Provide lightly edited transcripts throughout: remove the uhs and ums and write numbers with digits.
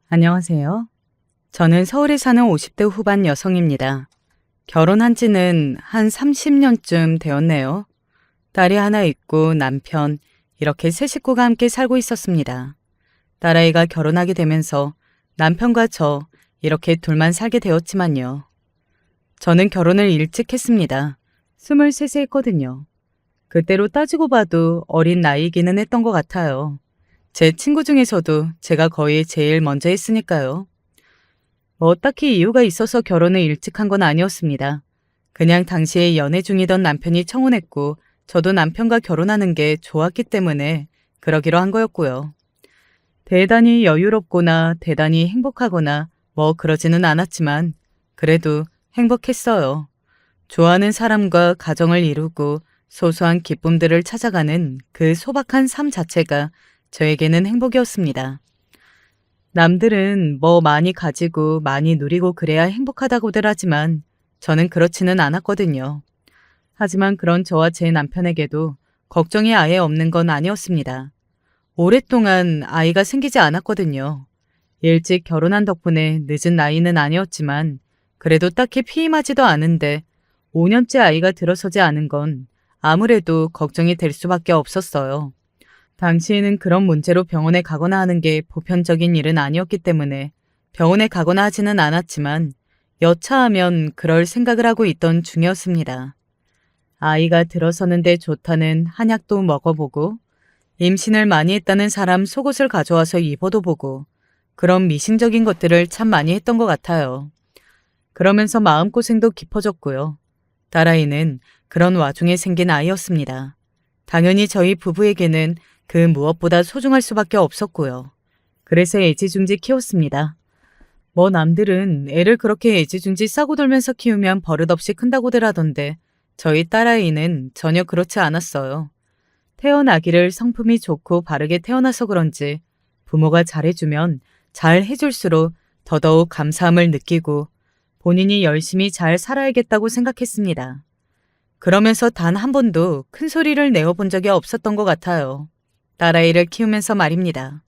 안녕하세요. 저는 서울에 사는 50대 후반 여성입니다. 결혼한 지는 한 30년쯤 되었네요. 딸이 하나 있고 남편, 이렇게 세 식구가 함께 살고 있었습니다. 딸아이가 결혼하게 되면서 남편과 저 이렇게 둘만 살게 되었지만요. 저는 결혼을 일찍 했습니다. 23세 했거든요. 그때로 따지고 봐도 어린 나이이기는 했던 것 같아요. 제 친구 중에서도 제가 거의 제일 먼저 했으니까요. 뭐 딱히 이유가 있어서 결혼을 일찍 한 건 아니었습니다. 그냥 당시에 연애 중이던 남편이 청혼했고 저도 남편과 결혼하는 게 좋았기 때문에 그러기로 한 거였고요. 대단히 여유롭거나 대단히 행복하거나 뭐 그러지는 않았지만 그래도 행복했어요. 좋아하는 사람과 가정을 이루고 소소한 기쁨들을 찾아가는 그 소박한 삶 자체가 저에게는 행복이었습니다. 남들은 뭐 많이 가지고 많이 누리고 그래야 행복하다고들 하지만 저는 그렇지는 않았거든요. 하지만 그런 저와 제 남편에게도 걱정이 아예 없는 건 아니었습니다. 오랫동안 아이가 생기지 않았거든요. 일찍 결혼한 덕분에 늦은 나이는 아니었지만 그래도 딱히 피임하지도 않은데 5년째 아이가 들어서지 않은 건 아무래도 걱정이 될 수밖에 없었어요. 당시에는 그런 문제로 병원에 가거나 하는 게 보편적인 일은 아니었기 때문에 병원에 가거나 하지는 않았지만 여차하면 그럴 생각을 하고 있던 중이었습니다. 아이가 들어서는데 좋다는 한약도 먹어보고 임신을 많이 했다는 사람 속옷을 가져와서 입어도 보고 그런 미신적인 것들을 참 많이 했던 것 같아요. 그러면서 마음고생도 깊어졌고요. 딸아이는 그런 와중에 생긴 아이였습니다. 당연히 저희 부부에게는 그 무엇보다 소중할 수밖에 없었고요. 그래서 애지중지 키웠습니다. 뭐 남들은 애를 그렇게 애지중지 싸고 돌면서 키우면 버릇없이 큰다고들 하던데 저희 딸아이는 전혀 그렇지 않았어요. 태어나기를 성품이 좋고 바르게 태어나서 그런지 부모가 잘해주면 잘 해줄수록 더더욱 감사함을 느끼고 본인이 열심히 잘 살아야겠다고 생각했습니다. 그러면서 단 한 번도 큰 소리를 내어본 적이 없었던 것 같아요. 딸아이를 키우면서 말입니다.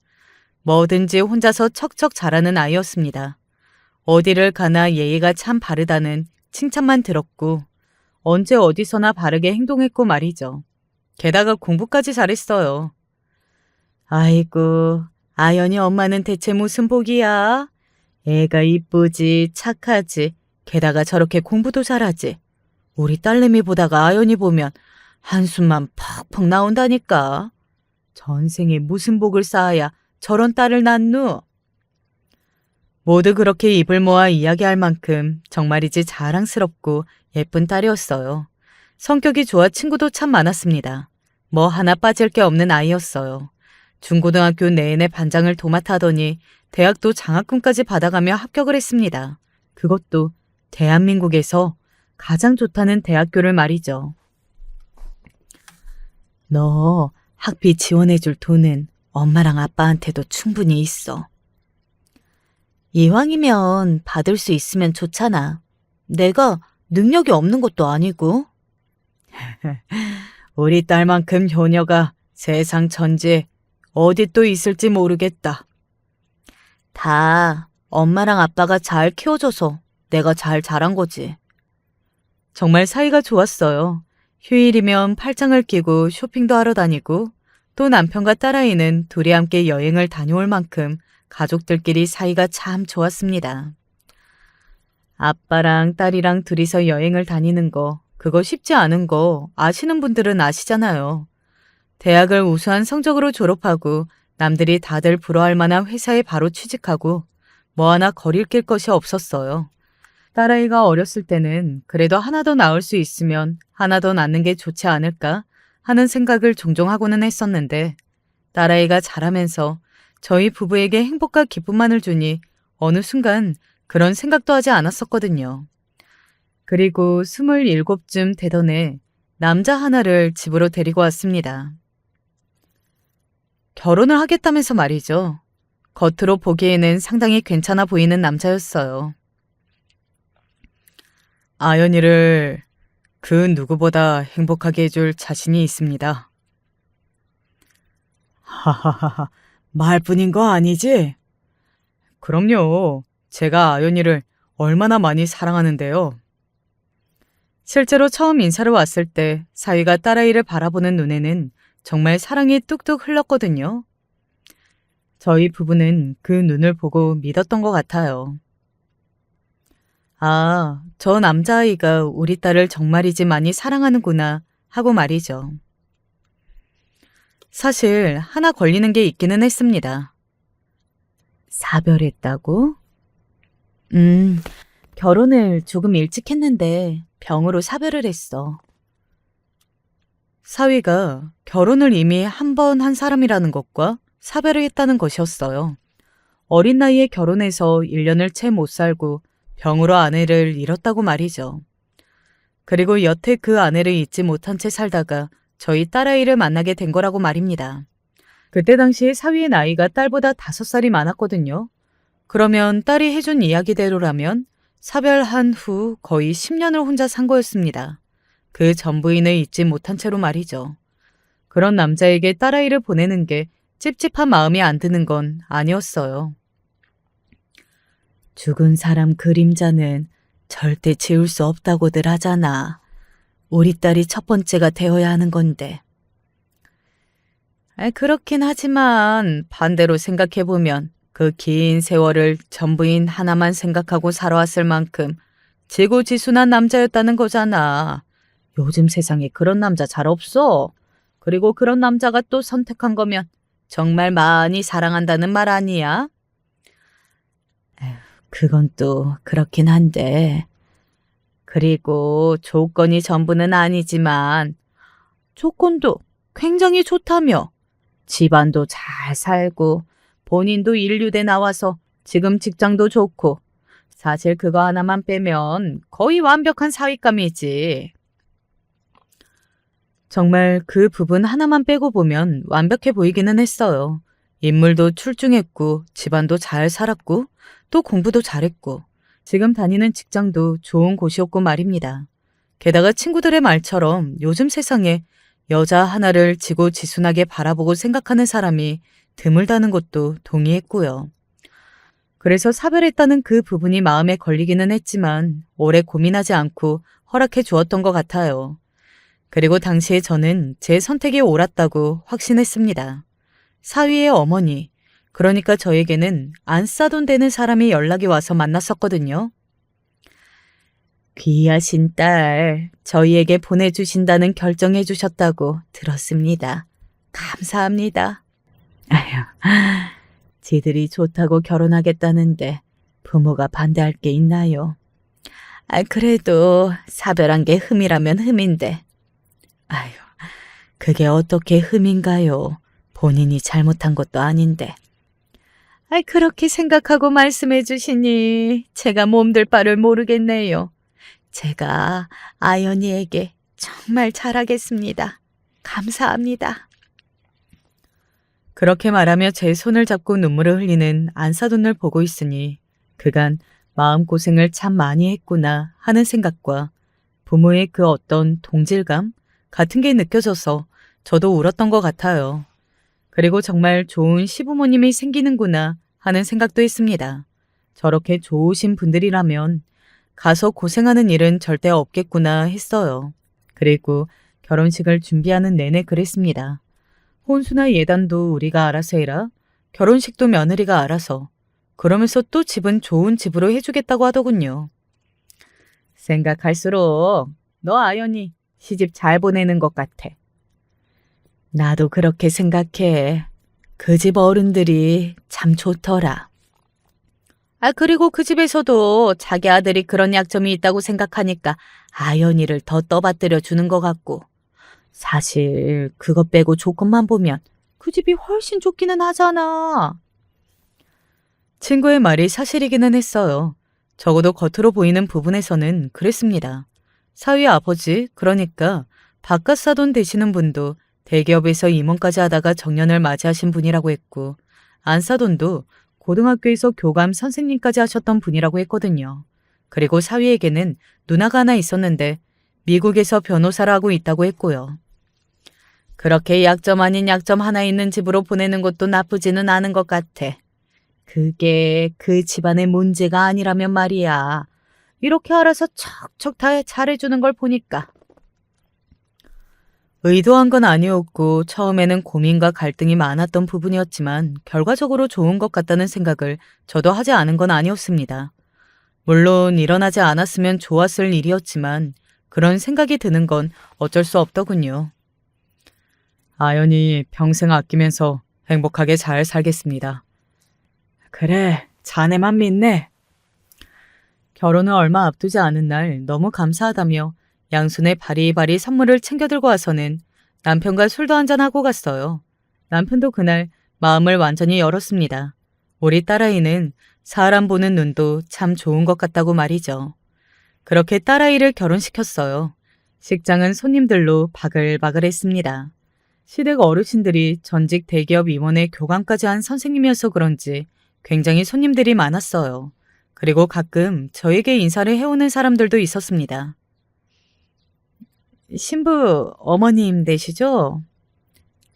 뭐든지 혼자서 척척 잘하는 아이였습니다. 어디를 가나 예의가 참 바르다는 칭찬만 들었고 언제 어디서나 바르게 행동했고 말이죠. 게다가 공부까지 잘했어요. 아이고, 아연이 엄마는 대체 무슨 복이야? 애가 이쁘지, 착하지, 게다가 저렇게 공부도 잘하지. 우리 딸내미 보다가 아연이 보면 한숨만 퍽퍽 나온다니까. 전생에 무슨 복을 쌓아야 저런 딸을 낳누? 모두 그렇게 입을 모아 이야기할 만큼 정말이지 자랑스럽고 예쁜 딸이었어요. 성격이 좋아 친구도 참 많았습니다. 뭐 하나 빠질 게 없는 아이였어요. 중고등학교 내내 반장을 도맡아 하더니 대학도 장학금까지 받아가며 합격을 했습니다. 그것도 대한민국에서 가장 좋다는 대학교를 말이죠. 너 학비 지원해줄 돈은 엄마랑 아빠한테도 충분히 있어. 이왕이면 받을 수 있으면 좋잖아. 내가 능력이 없는 것도 아니고. 우리 딸만큼 효녀가 세상 천지에 어디 또 있을지 모르겠다. 다 엄마랑 아빠가 잘 키워줘서 내가 잘 자란 거지. 정말 사이가 좋았어요. 휴일이면 팔짱을 끼고 쇼핑도 하러 다니고 또 남편과 딸아이는 둘이 함께 여행을 다녀올 만큼 가족들끼리 사이가 참 좋았습니다. 아빠랑 딸이랑 둘이서 여행을 다니는 거, 그거 쉽지 않은 거 아시는 분들은 아시잖아요. 대학을 우수한 성적으로 졸업하고 남들이 다들 부러워할 만한 회사에 바로 취직하고 뭐 하나 거릴 낄 것이 없었어요. 딸아이가 어렸을 때는 그래도 하나 더 낳을 수 있으면 하나 더 낳는 게 좋지 않을까 하는 생각을 종종 하고는 했었는데 딸아이가 자라면서 저희 부부에게 행복과 기쁨만을 주니 어느 순간 그런 생각도 하지 않았었거든요. 그리고 27쯤 되던 해 남자 하나를 집으로 데리고 왔습니다. 결혼을 하겠다면서 말이죠. 겉으로 보기에는 상당히 괜찮아 보이는 남자였어요. 아연이를 그 누구보다 행복하게 해줄 자신이 있습니다. 하하하하, 말뿐인 거 아니지? 그럼요. 제가 아연이를 얼마나 많이 사랑하는데요. 실제로 처음 인사를 왔을 때 사위가 딸아이를 바라보는 눈에는 정말 사랑이 뚝뚝 흘렀거든요. 저희 부부는 그 눈을 보고 믿었던 것 같아요. 아, 저 남자아이가 우리 딸을 정말이지 많이 사랑하는구나 하고 말이죠. 사실 하나 걸리는 게 있기는 했습니다. 사별했다고? 음, 결혼을 조금 일찍 했는데 병으로 사별을 했어. 사위가 결혼을 이미 한 번 한 사람이라는 것과 사별을 했다는 것이었어요. 어린 나이에 결혼해서 1년을 채 못 살고 병으로 아내를 잃었다고 말이죠. 그리고 여태 그 아내를 잊지 못한 채 살다가 저희 딸아이를 만나게 된 거라고 말입니다. 그때 당시에 사위의 나이가 딸보다 5살이 많았거든요. 그러면 딸이 해준 이야기대로라면 사별한 후 거의 10년을 혼자 산 거였습니다. 그 전 부인을 잊지 못한 채로 말이죠. 그런 남자에게 딸아이를 보내는 게 찝찝한 마음이 안 드는 건 아니었어요. 죽은 사람 그림자는 절대 지울 수 없다고들 하잖아. 우리 딸이 첫 번째가 되어야 하는 건데. 그렇긴 하지만 반대로 생각해보면 그 긴 세월을 전부인 하나만 생각하고 살아왔을 만큼 지고지순한 남자였다는 거잖아. 요즘 세상에 그런 남자 잘 없어. 그리고 그런 남자가 또 선택한 거면 정말 많이 사랑한다는 말 아니야? 에휴, 그건 또 그렇긴 한데. 그리고 조건이 전부는 아니지만 조건도 굉장히 좋다며. 집안도 잘 살고 본인도 인류대 나와서 지금 직장도 좋고 사실 그거 하나만 빼면 거의 완벽한 사윗감이지. 정말 그 부분 하나만 빼고 보면 완벽해 보이기는 했어요. 인물도 출중했고 집안도 잘 살았고 또 공부도 잘했고 지금 다니는 직장도 좋은 곳이었고 말입니다. 게다가 친구들의 말처럼 요즘 세상에 여자 하나를 지고지순하게 바라보고 생각하는 사람이 드물다는 것도 동의했고요. 그래서 사별했다는 그 부분이 마음에 걸리기는 했지만 오래 고민하지 않고 허락해 주었던 것 같아요. 그리고 당시에 저는 제 선택이 옳았다고 확신했습니다. 사위의 어머니, 그러니까 저에게는 안 싸돈 되는 사람이 연락이 와서 만났었거든요. 귀하신 딸, 저희에게 보내주신다는 결정해 주셨다고 들었습니다. 감사합니다. 아휴, 지들이 좋다고 결혼하겠다는데 부모가 반대할 게 있나요? 그래도 사별한 게 흠이라면 흠인데. 아휴, 그게 어떻게 흠인가요? 본인이 잘못한 것도 아닌데. 그렇게 생각하고 말씀해 주시니 제가 몸둘 바를 모르겠네요. 제가 아연이에게 정말 잘하겠습니다. 감사합니다. 그렇게 말하며 제 손을 잡고 눈물을 흘리는 안사돈을 보고 있으니 그간 마음고생을 참 많이 했구나 하는 생각과 부모의 그 어떤 동질감 같은 게 느껴져서 저도 울었던 것 같아요. 그리고 정말 좋은 시부모님이 생기는구나 하는 생각도 했습니다. 저렇게 좋으신 분들이라면 가서 고생하는 일은 절대 없겠구나 했어요. 그리고 결혼식을 준비하는 내내 그랬습니다. 혼수나 예단도 우리가 알아서 해라. 결혼식도 며느리가 알아서. 그러면서 또 집은 좋은 집으로 해주겠다고 하더군요. 생각할수록 너 아연이 시집 잘 보내는 것 같아. 나도 그렇게 생각해. 그 집 어른들이 참 좋더라. 그리고 그 집에서도 자기 아들이 그런 약점이 있다고 생각하니까 아연이를 더 떠받들여 주는 것 같고. 사실 그것 빼고 조건만 보면 그 집이 훨씬 좋기는 하잖아. 친구의 말이 사실이기는 했어요. 적어도 겉으로 보이는 부분에서는 그랬습니다. 사위 아버지, 그러니까 바깥 사돈 되시는 분도 대기업에서 임원까지 하다가 정년을 맞이하신 분이라고 했고 안사돈도 고등학교에서 교감 선생님까지 하셨던 분이라고 했거든요. 그리고 사위에게는 누나가 하나 있었는데 미국에서 변호사를 하고 있다고 했고요. 그렇게 약점 아닌 약점 하나 있는 집으로 보내는 것도 나쁘지는 않은 것 같아. 그게 그 집안의 문제가 아니라면 말이야. 이렇게 알아서 척척 다 잘해주는 걸 보니까. 의도한 건 아니었고 처음에는 고민과 갈등이 많았던 부분이었지만 결과적으로 좋은 것 같다는 생각을 저도 하지 않은 건 아니었습니다. 물론 일어나지 않았으면 좋았을 일이었지만 그런 생각이 드는 건 어쩔 수 없더군요. 아연이 평생 아끼면서 행복하게 잘 살겠습니다. 그래, 자네만 믿네. 결혼을 얼마 앞두지 않은 날 너무 감사하다며 양손에 바리바리 선물을 챙겨 들고 와서는 남편과 술도 한잔하고 갔어요. 남편도 그날 마음을 완전히 열었습니다. 우리 딸아이는 사람 보는 눈도 참 좋은 것 같다고 말이죠. 그렇게 딸아이를 결혼시켰어요. 식장은 손님들로 바글바글했습니다. 시댁 어르신들이 전직 대기업 임원의 교감까지 한 선생님이어서 그런지 굉장히 손님들이 많았어요. 그리고 가끔 저에게 인사를 해오는 사람들도 있었습니다. 신부 어머님 되시죠?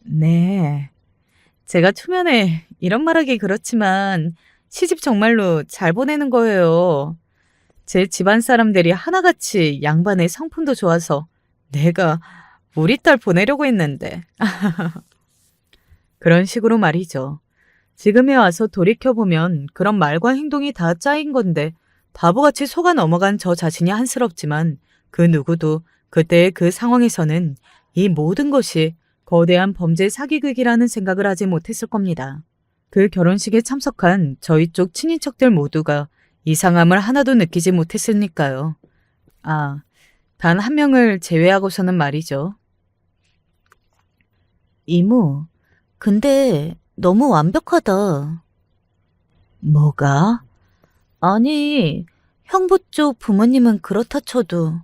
네. 제가 초면에 이런 말하기 그렇지만 시집 정말로 잘 보내는 거예요. 제 집안 사람들이 하나같이 양반의 성품도 좋아서 내가 우리 딸 보내려고 했는데. 그런 식으로 말이죠. 지금에 와서 돌이켜보면 그런 말과 행동이 다 짜인 건데 바보같이 속아 넘어간 저 자신이 한스럽지만 그 누구도 그때의 그 상황에서는 이 모든 것이 거대한 범죄 사기극이라는 생각을 하지 못했을 겁니다. 그 결혼식에 참석한 저희 쪽 친인척들 모두가 이상함을 하나도 느끼지 못했으니까요. 아, 단 한 명을 제외하고서는 말이죠. 이모, 근데 너무 완벽하다. 뭐가? 아니, 형부 쪽 부모님은 그렇다 쳐도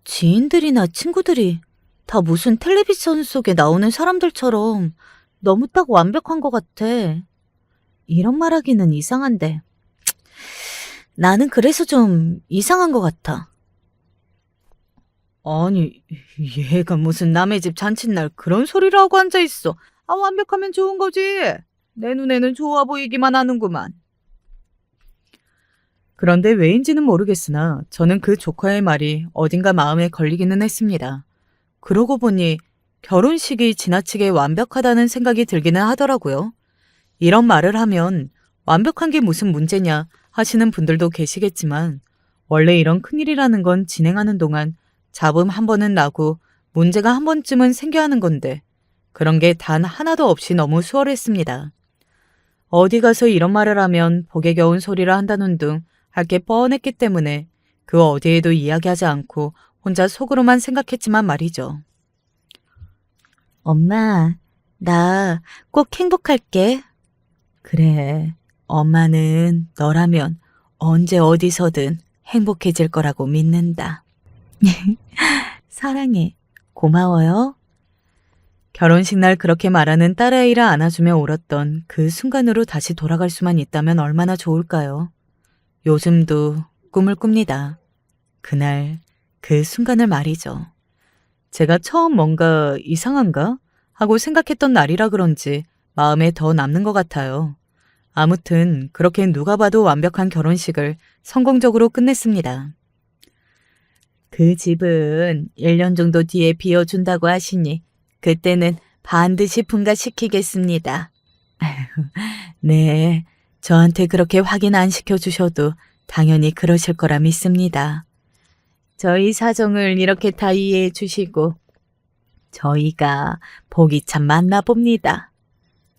지인들이나 친구들이 다 무슨 텔레비전 속에 나오는 사람들처럼 너무 딱 완벽한 것 같아. 이런 말하기는 이상한데 나는 그래서 좀 이상한 것 같아. 아니, 얘가 무슨 남의 집 잔칫날 그런 소리를 하고 앉아있어. 아, 완벽하면 좋은 거지. 내 눈에는 좋아 보이기만 하는구만. 그런데 왜인지는 모르겠으나 저는 그 조카의 말이 어딘가 마음에 걸리기는 했습니다. 그러고 보니 결혼식이 지나치게 완벽하다는 생각이 들기는 하더라고요. 이런 말을 하면 완벽한 게 무슨 문제냐 하시는 분들도 계시겠지만 원래 이런 큰일이라는 건 진행하는 동안 잡음 한 번은 나고 문제가 한 번쯤은 생겨야 하는 건데 그런 게 단 하나도 없이 너무 수월했습니다. 어디 가서 이런 말을 하면 복에 겨운 소리를 한다는 둥 할 게 뻔했기 때문에 그 어디에도 이야기하지 않고 혼자 속으로만 생각했지만 말이죠. 엄마, 나 꼭 행복할게. 그래, 엄마는 너라면 언제 어디서든 행복해질 거라고 믿는다. 사랑해. 고마워요. 결혼식 날 그렇게 말하는 딸아이를 안아주며 울었던 그 순간으로 다시 돌아갈 수만 있다면 얼마나 좋을까요? 요즘도 꿈을 꿉니다. 그날, 그 순간을 말이죠. 제가 처음 뭔가 이상한가? 하고 생각했던 날이라 그런지 마음에 더 남는 것 같아요. 아무튼 그렇게 누가 봐도 완벽한 결혼식을 성공적으로 끝냈습니다. 그 집은 1년 정도 뒤에 비워준다고 하시니 그때는 반드시 분가시키겠습니다. 네, 저한테 그렇게 확인 안 시켜주셔도 당연히 그러실 거라 믿습니다. 저희 사정을 이렇게 다 이해해 주시고 저희가 복이 참 많나 봅니다.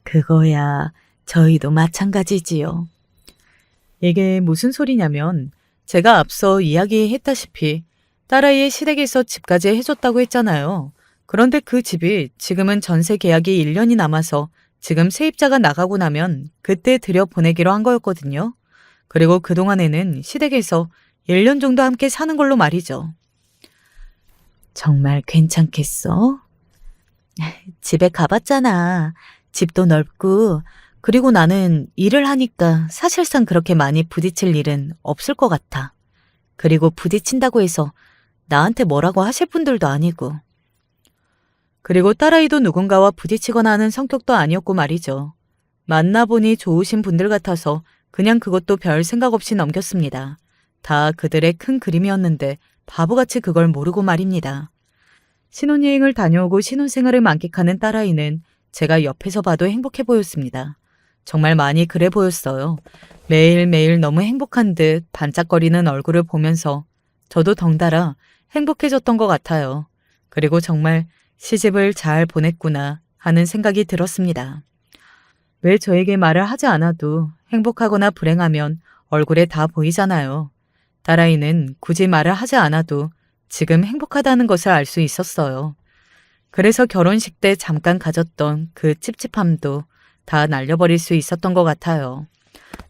그거야 저희도 마찬가지지요. 이게 무슨 소리냐면 제가 앞서 이야기했다시피 딸아이의 시댁에서 집까지 해줬다고 했잖아요. 그런데 그 집이 지금은 전세 계약이 1년이 남아서 지금 세입자가 나가고 나면 그때 들여보내기로 한 거였거든요. 그리고 그동안에는 시댁에서 1년 정도 함께 사는 걸로 말이죠. 정말 괜찮겠어? 집에 가봤잖아. 집도 넓고 그리고 나는 일을 하니까 사실상 그렇게 많이 부딪힐 일은 없을 것 같아. 그리고 부딪힌다고 해서 나한테 뭐라고 하실 분들도 아니고. 그리고 딸아이도 누군가와 부딪히거나 하는 성격도 아니었고 말이죠. 만나보니 좋으신 분들 같아서 그냥 그것도 별 생각 없이 넘겼습니다. 다 그들의 큰 그림이었는데 바보같이 그걸 모르고 말입니다. 신혼여행을 다녀오고 신혼생활을 만끽하는 딸아이는 제가 옆에서 봐도 행복해 보였습니다. 정말 많이 그래 보였어요. 매일매일 너무 행복한 듯 반짝거리는 얼굴을 보면서 저도 덩달아 행복해졌던 것 같아요. 그리고 정말 시집을 잘 보냈구나 하는 생각이 들었습니다. 왜 저에게 말을 하지 않아도 행복하거나 불행하면 얼굴에 다 보이잖아요. 딸아이는 굳이 말을 하지 않아도 지금 행복하다는 것을 알 수 있었어요. 그래서 결혼식 때 잠깐 가졌던 그 찝찝함도 다 날려버릴 수 있었던 것 같아요.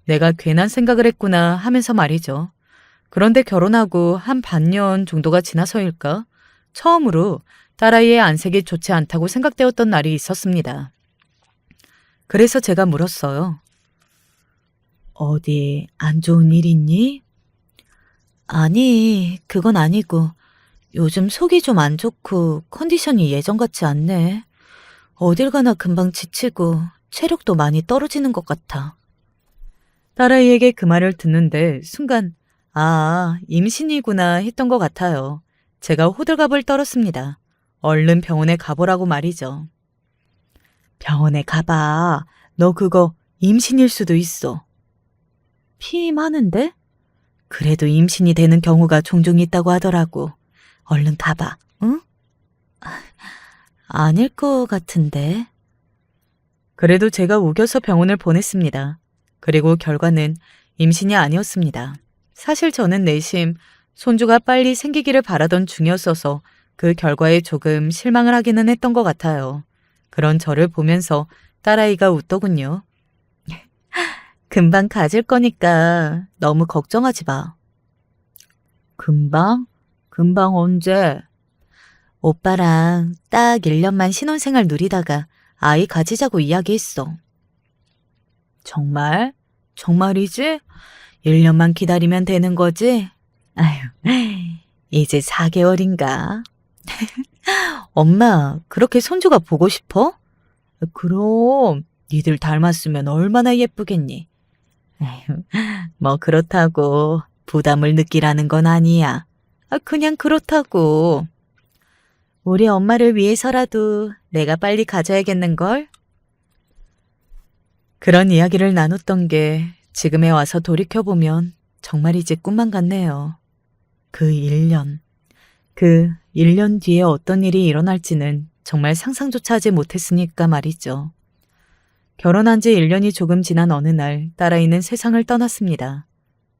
내가 괜한 생각을 했구나 하면서 말이죠. 그런데 결혼하고 한 반년 정도가 지나서일까? 처음으로 딸아이의 안색이 좋지 않다고 생각되었던 날이 있었습니다. 그래서 제가 물었어요. 어디 안 좋은 일 있니? 아니, 그건 아니고 요즘 속이 좀 안 좋고 컨디션이 예전 같지 않네. 어딜 가나 금방 지치고 체력도 많이 떨어지는 것 같아. 딸아이에게 그 말을 듣는데 순간 임신이구나 했던 것 같아요. 제가 호들갑을 떨었습니다. 얼른 병원에 가보라고 말이죠. 병원에 가봐. 너 그거 임신일 수도 있어. 피임하는데? 그래도 임신이 되는 경우가 종종 있다고 하더라고. 얼른 가봐, 응? 아닐 것 같은데. 그래도 제가 우겨서 병원을 보냈습니다. 그리고 결과는 임신이 아니었습니다. 사실 저는 내심 손주가 빨리 생기기를 바라던 중이었어서 그 결과에 조금 실망을 하기는 했던 것 같아요. 그런 저를 보면서 딸아이가 웃더군요. 금방 가질 거니까 너무 걱정하지 마. 금방? 금방 언제? 오빠랑 딱 1년만 신혼생활 누리다가 아이 가지자고 이야기했어. 정말? 정말이지? 1년만 기다리면 되는 거지? 아휴, 이제 4개월인가? 엄마, 그렇게 손주가 보고 싶어? 그럼 니들 닮았으면 얼마나 예쁘겠니? 에휴, 뭐 그렇다고 부담을 느끼라는 건 아니야. 그냥 그렇다고. 우리 엄마를 위해서라도 내가 빨리 가져야겠는걸? 그런 이야기를 나눴던 게 지금에 와서 돌이켜보면 정말이지 꿈만 같네요. 그 1년 뒤에 어떤 일이 일어날지는 정말 상상조차 하지 못했으니까 말이죠. 결혼한 지 1년이 조금 지난 어느 날 딸아이는 세상을 떠났습니다.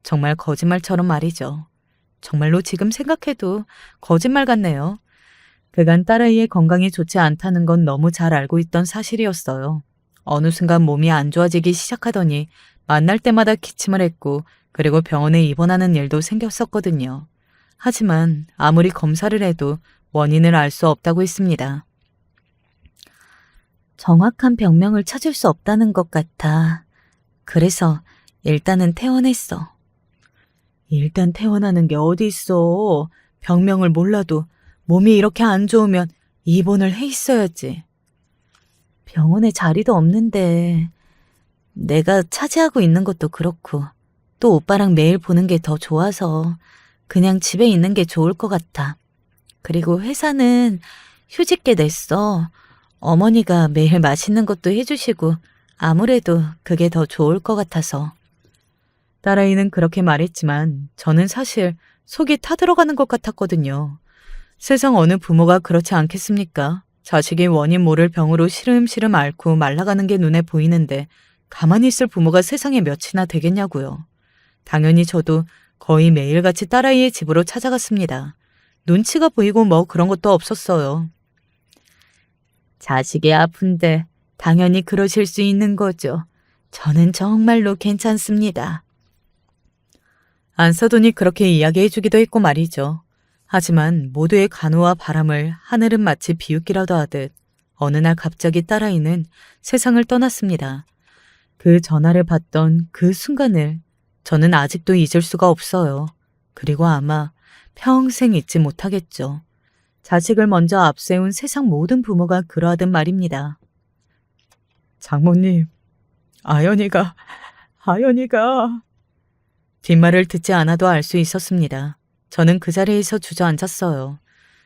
정말 거짓말처럼 말이죠. 정말로 지금 생각해도 거짓말 같네요. 그간 딸아이의 건강이 좋지 않다는 건 너무 잘 알고 있던 사실이었어요. 어느 순간 몸이 안 좋아지기 시작하더니 만날 때마다 기침을 했고 그리고 병원에 입원하는 일도 생겼었거든요. 하지만 아무리 검사를 해도 원인을 알 수 없다고 했습니다. 정확한 병명을 찾을 수 없다는 것 같아. 그래서 일단은 퇴원했어. 일단 퇴원하는 게 어디 있어. 병명을 몰라도 몸이 이렇게 안 좋으면 입원을 해 있어야지. 병원에 자리도 없는데 내가 차지하고 있는 것도 그렇고 또 오빠랑 매일 보는 게 더 좋아서 그냥 집에 있는 게 좋을 것 같아. 그리고 회사는 휴직계 냈어. 어머니가 매일 맛있는 것도 해주시고 아무래도 그게 더 좋을 것 같아서. 딸아이는 그렇게 말했지만 저는 사실 속이 타들어가는 것 같았거든요. 세상 어느 부모가 그렇지 않겠습니까? 자식이 원인 모를 병으로 시름시름 앓고 말라가는 게 눈에 보이는데 가만히 있을 부모가 세상에 몇이나 되겠냐고요. 당연히 저도 거의 매일같이 딸아이의 집으로 찾아갔습니다. 눈치가 보이고 뭐 그런 것도 없었어요. 자식이 아픈데 당연히 그러실 수 있는 거죠. 저는 정말로 괜찮습니다. 안사돈이 그렇게 이야기해주기도 했고 말이죠. 하지만 모두의 간호와 바람을 하늘은 마치 비웃기라도 하듯 어느 날 갑자기 딸아이는 세상을 떠났습니다. 그 전화를 받던 그 순간을 저는 아직도 잊을 수가 없어요. 그리고 아마 평생 잊지 못하겠죠. 자식을 먼저 앞세운 세상 모든 부모가 그러하듯 말입니다. 장모님, 아연이가, 아연이가. 뒷말을 듣지 않아도 알 수 있었습니다. 저는 그 자리에서 주저앉았어요.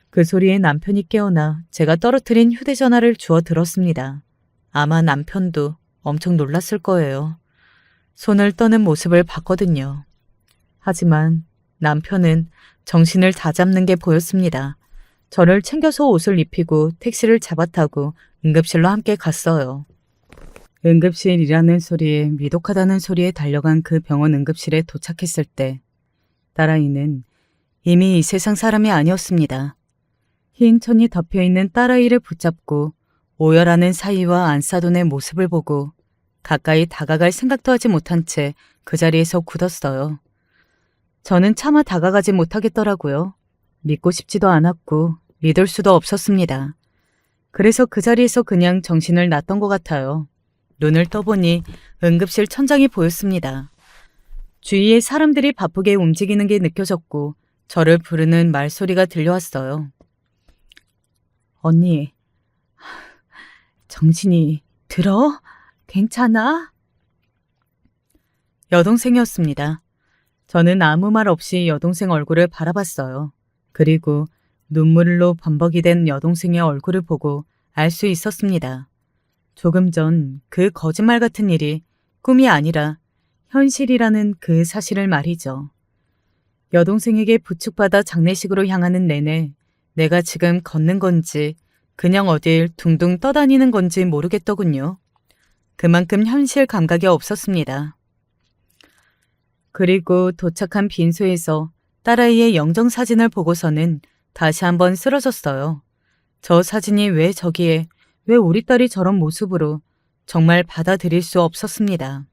그 소리에 남편이 깨어나 제가 떨어뜨린 휴대전화를 주워 들었습니다. 아마 남편도 엄청 놀랐을 거예요. 손을 떠는 모습을 봤거든요. 하지만 남편은 정신을 다잡는 게 보였습니다. 저를 챙겨서 옷을 입히고 택시를 잡아타고 응급실로 함께 갔어요. 응급실이라는 소리에 위독하다는 소리에 달려간 그 병원 응급실에 도착했을 때 딸아이는 이미 이 세상 사람이 아니었습니다. 흰 천이 덮여있는 딸아이를 붙잡고 오열하는 사위와 안사돈의 모습을 보고 가까이 다가갈 생각도 하지 못한 채 그 자리에서 굳었어요. 저는 차마 다가가지 못하겠더라고요. 믿고 싶지도 않았고 믿을 수도 없었습니다. 그래서 그 자리에서 그냥 정신을 놨던 것 같아요. 눈을 떠보니 응급실 천장이 보였습니다. 주위에 사람들이 바쁘게 움직이는 게 느껴졌고 저를 부르는 말소리가 들려왔어요. 언니, 정신이 들어? 괜찮아? 여동생이었습니다. 저는 아무 말 없이 여동생 얼굴을 바라봤어요. 그리고 눈물로 범벅이 된 여동생의 얼굴을 보고 알 수 있었습니다. 조금 전 그 거짓말 같은 일이 꿈이 아니라 현실이라는 그 사실을 말이죠. 여동생에게 부축받아 장례식으로 향하는 내내 내가 지금 걷는 건지 그냥 어딜 둥둥 떠다니는 건지 모르겠더군요. 그만큼 현실 감각이 없었습니다. 그리고 도착한 빈소에서 딸아이의 영정사진을 보고서는 다시 한번 쓰러졌어요. 저 사진이 왜 저기에, 왜 우리 딸이 저런 모습으로 정말 받아들일 수 없었습니다.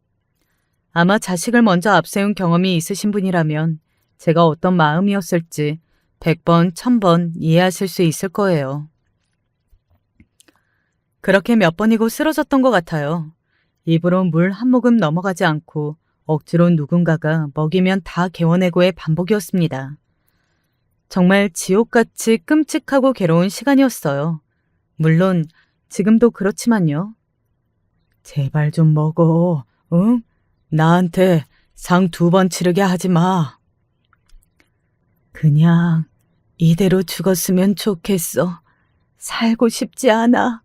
아마 자식을 먼저 앞세운 경험이 있으신 분이라면 제가 어떤 마음이었을지 100번, 1000번 이해하실 수 있을 거예요. 그렇게 몇 번이고 쓰러졌던 것 같아요. 입으로 물 한 모금 넘어가지 않고 억지로 누군가가 먹이면 다 개워내고의 반복이었습니다. 정말 지옥같이 끔찍하고 괴로운 시간이었어요. 물론 지금도 그렇지만요. 제발 좀 먹어, 응? 나한테 상 2번 치르게 하지 마. 그냥 이대로 죽었으면 좋겠어. 살고 싶지 않아.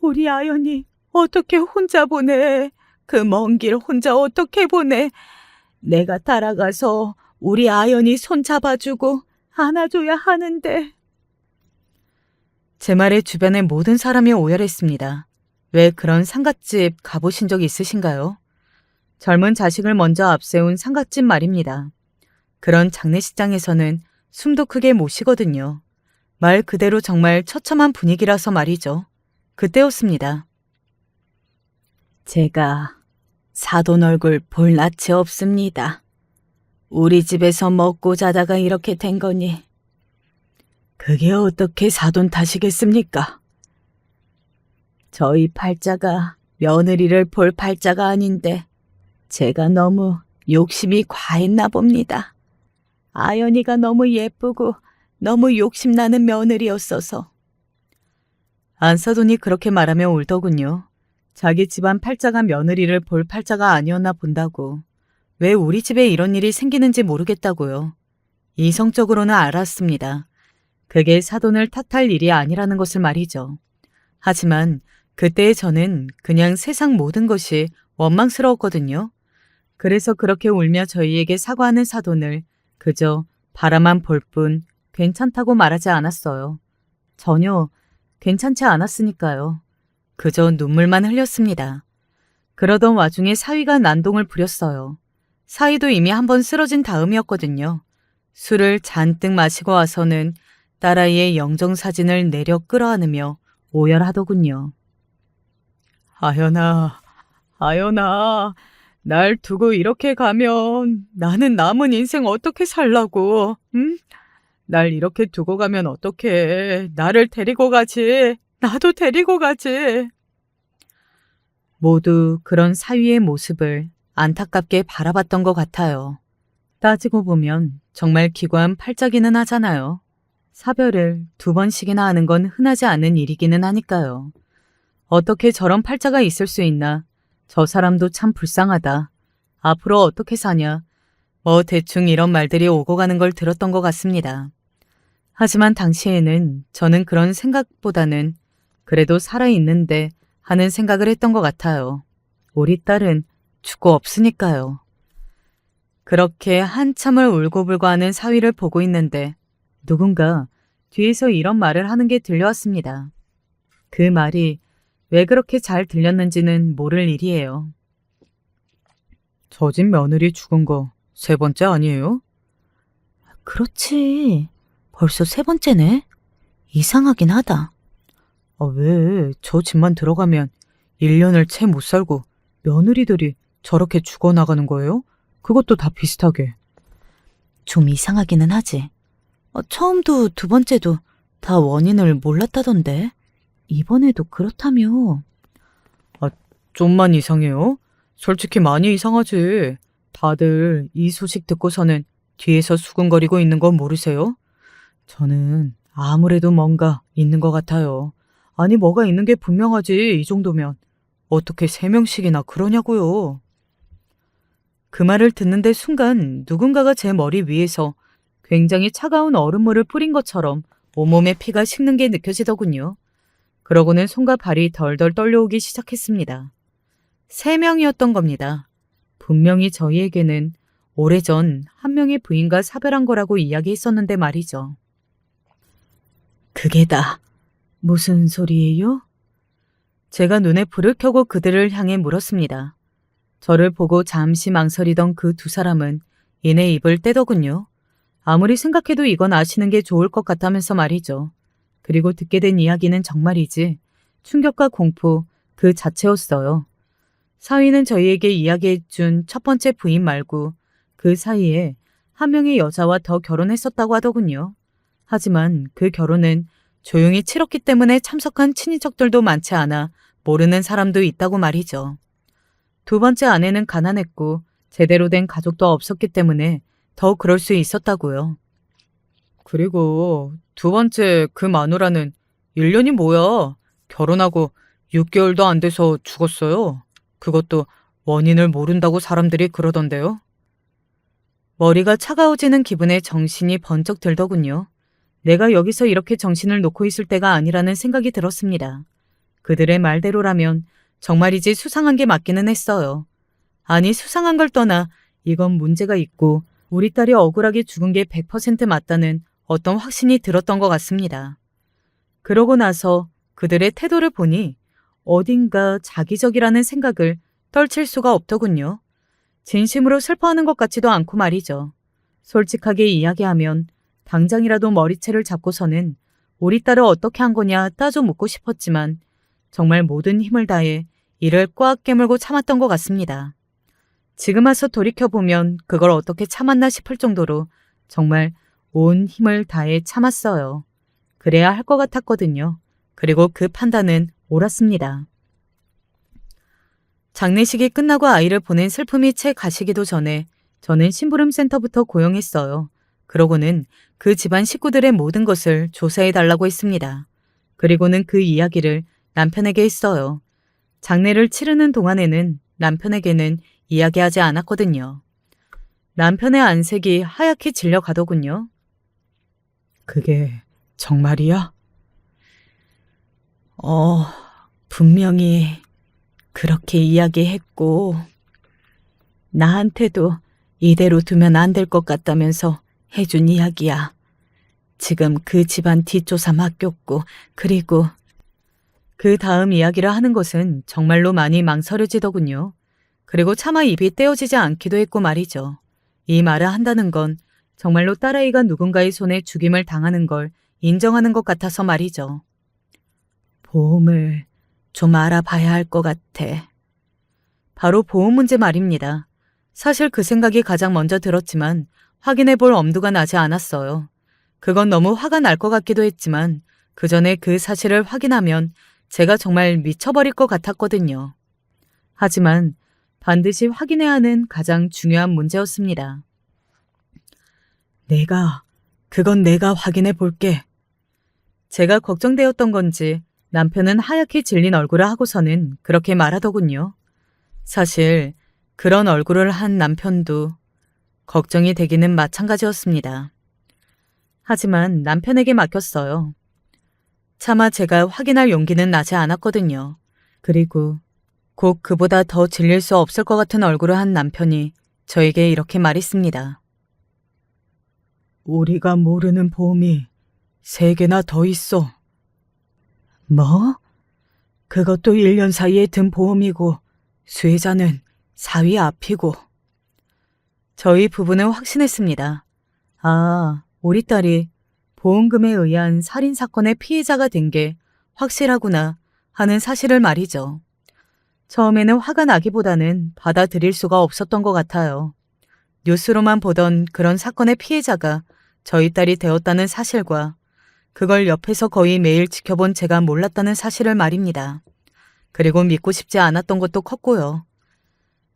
우리 아연이 어떻게 혼자 보내? 그 먼 길 혼자 어떻게 보내? 내가 따라가서 우리 아연이 손잡아주고 안아줘야 하는데. 제 말에 주변의 모든 사람이 오열했습니다. 왜 그런 상갓집 가보신 적 있으신가요? 젊은 자식을 먼저 앞세운 상갓집 말입니다. 그런 장례식장에서는 숨도 크게 못 쉬거든요. 말 그대로 정말 처참한 분위기라서 말이죠. 그때였습니다. 제가 사돈 얼굴 볼 낯이 없습니다. 우리 집에서 먹고 자다가 이렇게 된 거니. 그게 어떻게 사돈 탓이겠습니까? 저희 팔자가 며느리를 볼 팔자가 아닌데 제가 너무 욕심이 과했나 봅니다. 아연이가 너무 예쁘고 너무 욕심나는 며느리였어서. 안사돈이 그렇게 말하며 울더군요. 자기 집안 팔자가 며느리를 볼 팔자가 아니었나 본다고. 왜 우리 집에 이런 일이 생기는지 모르겠다고요. 이성적으로는 알았습니다. 그게 사돈을 탓할 일이 아니라는 것을 말이죠. 하지만 그때의 저는 그냥 세상 모든 것이 원망스러웠거든요. 그래서 그렇게 울며 저희에게 사과하는 사돈을 그저 바라만 볼 뿐 괜찮다고 말하지 않았어요. 전혀 괜찮지 않았으니까요. 그저 눈물만 흘렸습니다. 그러던 와중에 사위가 난동을 부렸어요. 사위도 이미 한번 쓰러진 다음이었거든요. 술을 잔뜩 마시고 와서는 딸아이의 영정사진을 내려 끌어안으며 오열하더군요. 아연아, 아연아, 날 두고 이렇게 가면 나는 남은 인생 어떻게 살라고, 응? 날 이렇게 두고 가면 어떡해. 나를 데리고 가지. 나도 데리고 가지. 모두 그런 사위의 모습을 안타깝게 바라봤던 것 같아요. 따지고 보면 정말 기구한 팔자기는 하잖아요. 사별을 2번씩이나 하는 건 흔하지 않은 일이기는 하니까요. 어떻게 저런 팔자가 있을 수 있나 저 사람도 참 불쌍하다. 앞으로 어떻게 사냐. 뭐 대충 이런 말들이 오고 가는 걸 들었던 것 같습니다. 하지만 당시에는 저는 그런 생각보다는 그래도 살아있는데 하는 생각을 했던 것 같아요. 우리 딸은 죽고 없으니까요. 그렇게 한참을 울고불고 하는 사위를 보고 있는데 누군가 뒤에서 이런 말을 하는 게 들려왔습니다. 그 말이 왜 그렇게 잘 들렸는지는 모를 일이에요. 저 집 며느리 죽은 거 3번째 아니에요? 그렇지. 벌써 3번째네. 이상하긴 하다. 왜? 저 집만 들어가면 1년을 채 못 살고 며느리들이 저렇게 죽어나가는 거예요? 그것도 다 비슷하게. 좀 이상하기는 하지. 처음도 2번째도 다 원인을 몰랐다던데. 이번에도 그렇다며. 좀만 이상해요? 솔직히 많이 이상하지. 다들 이 소식 듣고서는 뒤에서 수근거리고 있는 건 모르세요? 저는 아무래도 뭔가 있는 것 같아요. 아니 뭐가 있는 게 분명하지. 이 정도면 어떻게 3명씩이나 그러냐고요. 그 말을 듣는데 순간 누군가가 제 머리 위에서 굉장히 차가운 얼음물을 뿌린 것처럼 온몸에 피가 식는 게 느껴지더군요. 그러고는 손과 발이 덜덜 떨려오기 시작했습니다. 3명이었던 겁니다. 분명히 저희에게는 오래전 한 명의 부인과 사별한 거라고 이야기했었는데 말이죠. 그게 다 무슨 소리예요? 제가 눈에 불을 켜고 그들을 향해 물었습니다. 저를 보고 잠시 망설이던 그 2사람은 이내 입을 떼더군요. 아무리 생각해도 이건 아시는 게 좋을 것 같다면서 말이죠. 그리고 듣게 된 이야기는 정말이지 충격과 공포 그 자체였어요. 사위는 저희에게 이야기해준 1번째 부인 말고 그 사이에 한 명의 여자와 더 결혼했었다고 하더군요. 하지만 그 결혼은 조용히 치렀기 때문에 참석한 친인척들도 많지 않아 모르는 사람도 있다고 말이죠. 2번째 아내는 가난했고 제대로 된 가족도 없었기 때문에 더 그럴 수 있었다고요. 그리고 2번째 그 마누라는 1년이 뭐야? 결혼하고 6개월도 안 돼서 죽었어요. 그것도 원인을 모른다고 사람들이 그러던데요. 머리가 차가워지는 기분에 정신이 번쩍 들더군요. 내가 여기서 이렇게 정신을 놓고 있을 때가 아니라는 생각이 들었습니다. 그들의 말대로라면 정말이지 수상한 게 맞기는 했어요. 아니 수상한 걸 떠나 이건 문제가 있고 우리 딸이 억울하게 죽은 게 100% 맞다는 어떤 확신이 들었던 것 같습니다. 그러고 나서 그들의 태도를 보니 어딘가 자기적이라는 생각을 떨칠 수가 없더군요. 진심으로 슬퍼하는 것 같지도 않고 말이죠. 솔직하게 이야기하면 당장이라도 머리채를 잡고서는 우리 딸을 어떻게 한 거냐 따져 묻고 싶었지만 정말 모든 힘을 다해 이를 꽉 깨물고 참았던 것 같습니다. 지금 와서 돌이켜보면 그걸 어떻게 참았나 싶을 정도로 정말 온 힘을 다해 참았어요. 그래야 할 것 같았거든요. 그리고 그 판단은 옳았습니다. 장례식이 끝나고 아이를 보낸 슬픔이 채 가시기도 전에 저는 심부름센터부터 고용했어요. 그러고는 그 집안 식구들의 모든 것을 조사해달라고 했습니다. 그리고는 그 이야기를 남편에게 했어요. 장례를 치르는 동안에는 남편에게는 이야기하지 않았거든요. 남편의 안색이 하얗게 질려가더군요. 그게 정말이야? 분명히 그렇게 이야기했고 나한테도 이대로 두면 안 될 것 같다면서 해준 이야기야. 지금 그 집안 뒷조사 맡겼고 그리고 그 다음 이야기를 하는 것은 정말로 많이 망설여지더군요. 그리고 차마 입이 떼어지지 않기도 했고 말이죠. 이 말을 한다는 건 정말로 딸아이가 누군가의 손에 죽임을 당하는 걸 인정하는 것 같아서 말이죠. 보험을 좀 알아봐야 할 것 같아. 바로 보험 문제 말입니다. 사실 그 생각이 가장 먼저 들었지만 확인해 볼 엄두가 나지 않았어요. 그건 너무 화가 날 것 같기도 했지만 그 전에 그 사실을 확인하면 제가 정말 미쳐버릴 것 같았거든요. 하지만 반드시 확인해야 하는 가장 중요한 문제였습니다. 그건 내가 확인해 볼게. 제가 걱정되었던 건지 남편은 하얗게 질린 얼굴을 하고서는 그렇게 말하더군요. 사실 그런 얼굴을 한 남편도 걱정이 되기는 마찬가지였습니다. 하지만 남편에게 맡겼어요. 차마 제가 확인할 용기는 나지 않았거든요. 그리고 곧 그보다 더 질릴 수 없을 것 같은 얼굴을 한 남편이 저에게 이렇게 말했습니다. 우리가 모르는 보험이 3개나 더 있어. 뭐? 그것도 1년 사이에 든 보험이고 수혜자는 사위 앞이고. 저희 부부는 확신했습니다. 아, 우리 딸이 보험금에 의한 살인사건의 피해자가 된 게 확실하구나 하는 사실을 말이죠. 처음에는 화가 나기보다는 받아들일 수가 없었던 것 같아요. 뉴스로만 보던 그런 사건의 피해자가 저희 딸이 되었다는 사실과 그걸 옆에서 거의 매일 지켜본 제가 몰랐다는 사실을 말입니다. 그리고 믿고 싶지 않았던 것도 컸고요.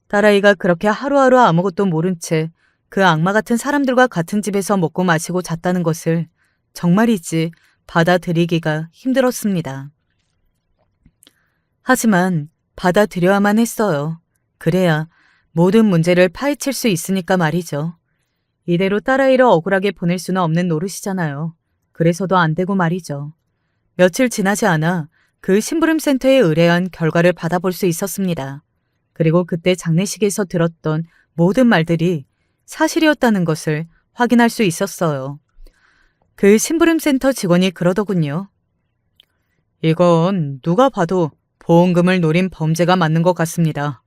딸아이가 그렇게 하루하루 아무것도 모른 채 그 악마 같은 사람들과 같은 집에서 먹고 마시고 잤다는 것을 정말이지 받아들이기가 힘들었습니다. 하지만 받아들여야만 했어요. 그래야 모든 문제를 파헤칠 수 있으니까 말이죠. 이대로 딸아이를 억울하게 보낼 수는 없는 노릇이잖아요. 그래서도 안 되고 말이죠. 며칠 지나지 않아 그 심부름센터에 의뢰한 결과를 받아볼 수 있었습니다. 그리고 그때 장례식에서 들었던 모든 말들이 사실이었다는 것을 확인할 수 있었어요. 그 심부름센터 직원이 그러더군요. 이건 누가 봐도 보험금을 노린 범죄가 맞는 것 같습니다.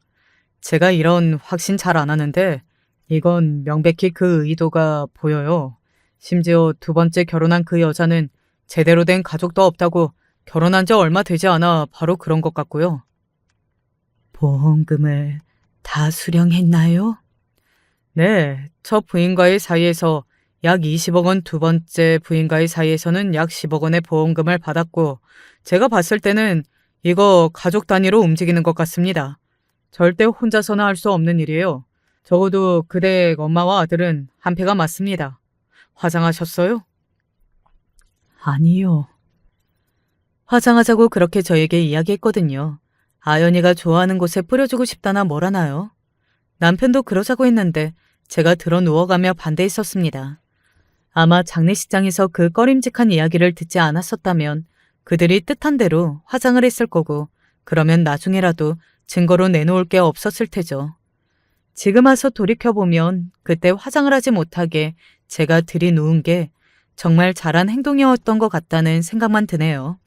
제가 이런 확신 잘 안 하는데 이건 명백히 그 의도가 보여요. 심지어 2번째 결혼한 그 여자는 제대로 된 가족도 없다고 결혼한 지 얼마 되지 않아 바로 그런 것 같고요. 보험금을 다 수령했나요? 네, 첫 부인과의 사이에서 약 20억 원, 2번째 부인과의 사이에서는 약 10억 원의 보험금을 받았고 제가 봤을 때는 이거 가족 단위로 움직이는 것 같습니다. 절대 혼자서는 할 수 없는 일이에요. 적어도 그댁 엄마와 아들은 한패가 맞습니다. 화장하셨어요? 아니요. 화장하자고 그렇게 저에게 이야기했거든요. 아연이가 좋아하는 곳에 뿌려주고 싶다나 뭐라나요? 남편도 그러자고 했는데 제가 들어 누워가며 반대했었습니다. 아마 장례식장에서 그 꺼림직한 이야기를 듣지 않았었다면 그들이 뜻한 대로 화장을 했을 거고 그러면 나중에라도 증거로 내놓을 게 없었을 테죠. 지금 와서 돌이켜보면 그때 화장을 하지 못하게 제가 들이누운 게 정말 잘한 행동이었던 것 같다는 생각만 드네요.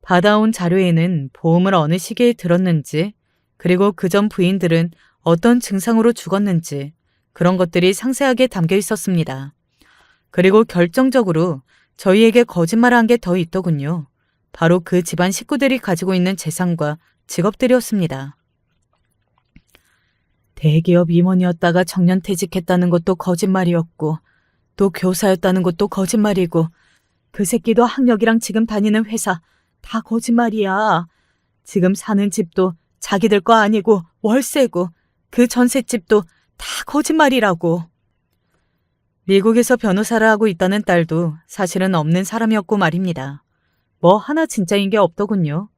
받아온 자료에는 보험을 어느 시기에 들었는지 그리고 그전 부인들은 어떤 증상으로 죽었는지 그런 것들이 상세하게 담겨 있었습니다. 그리고 결정적으로 저희에게 거짓말을 한 게 더 있더군요. 바로 그 집안 식구들이 가지고 있는 재산과 직업들이었습니다. 대기업 임원이었다가 정년퇴직했다는 것도 거짓말이었고 또 교사였다는 것도 거짓말이고 그 새끼도 학력이랑 지금 다니는 회사 다 거짓말이야. 지금 사는 집도 자기들 거 아니고 월세고 그 전셋집도 다 거짓말이라고. 미국에서 변호사를 하고 있다는 딸도 사실은 없는 사람이었고 말입니다. 뭐 하나 진짜인 게 없더군요.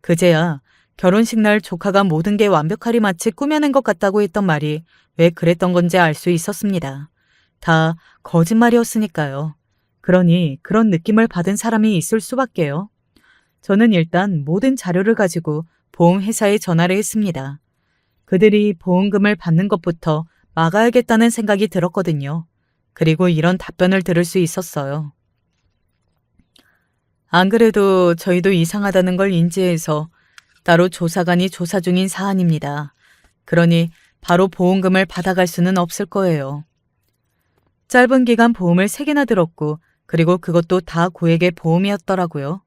그제야 결혼식 날 조카가 모든 게 완벽하리 마치 꾸며낸 것 같다고 했던 말이 왜 그랬던 건지 알 수 있었습니다. 다 거짓말이었으니까요. 그러니 그런 느낌을 받은 사람이 있을 수밖에요. 저는 일단 모든 자료를 가지고 보험회사에 전화를 했습니다. 그들이 보험금을 받는 것부터 막아야겠다는 생각이 들었거든요. 그리고 이런 답변을 들을 수 있었어요. 안 그래도 저희도 이상하다는 걸 인지해서 따로 조사관이 조사 중인 사안입니다. 그러니 바로 보험금을 받아갈 수는 없을 거예요. 짧은 기간 보험을 3개나 들었고 그리고 그것도 다 고액의 보험이었더라고요.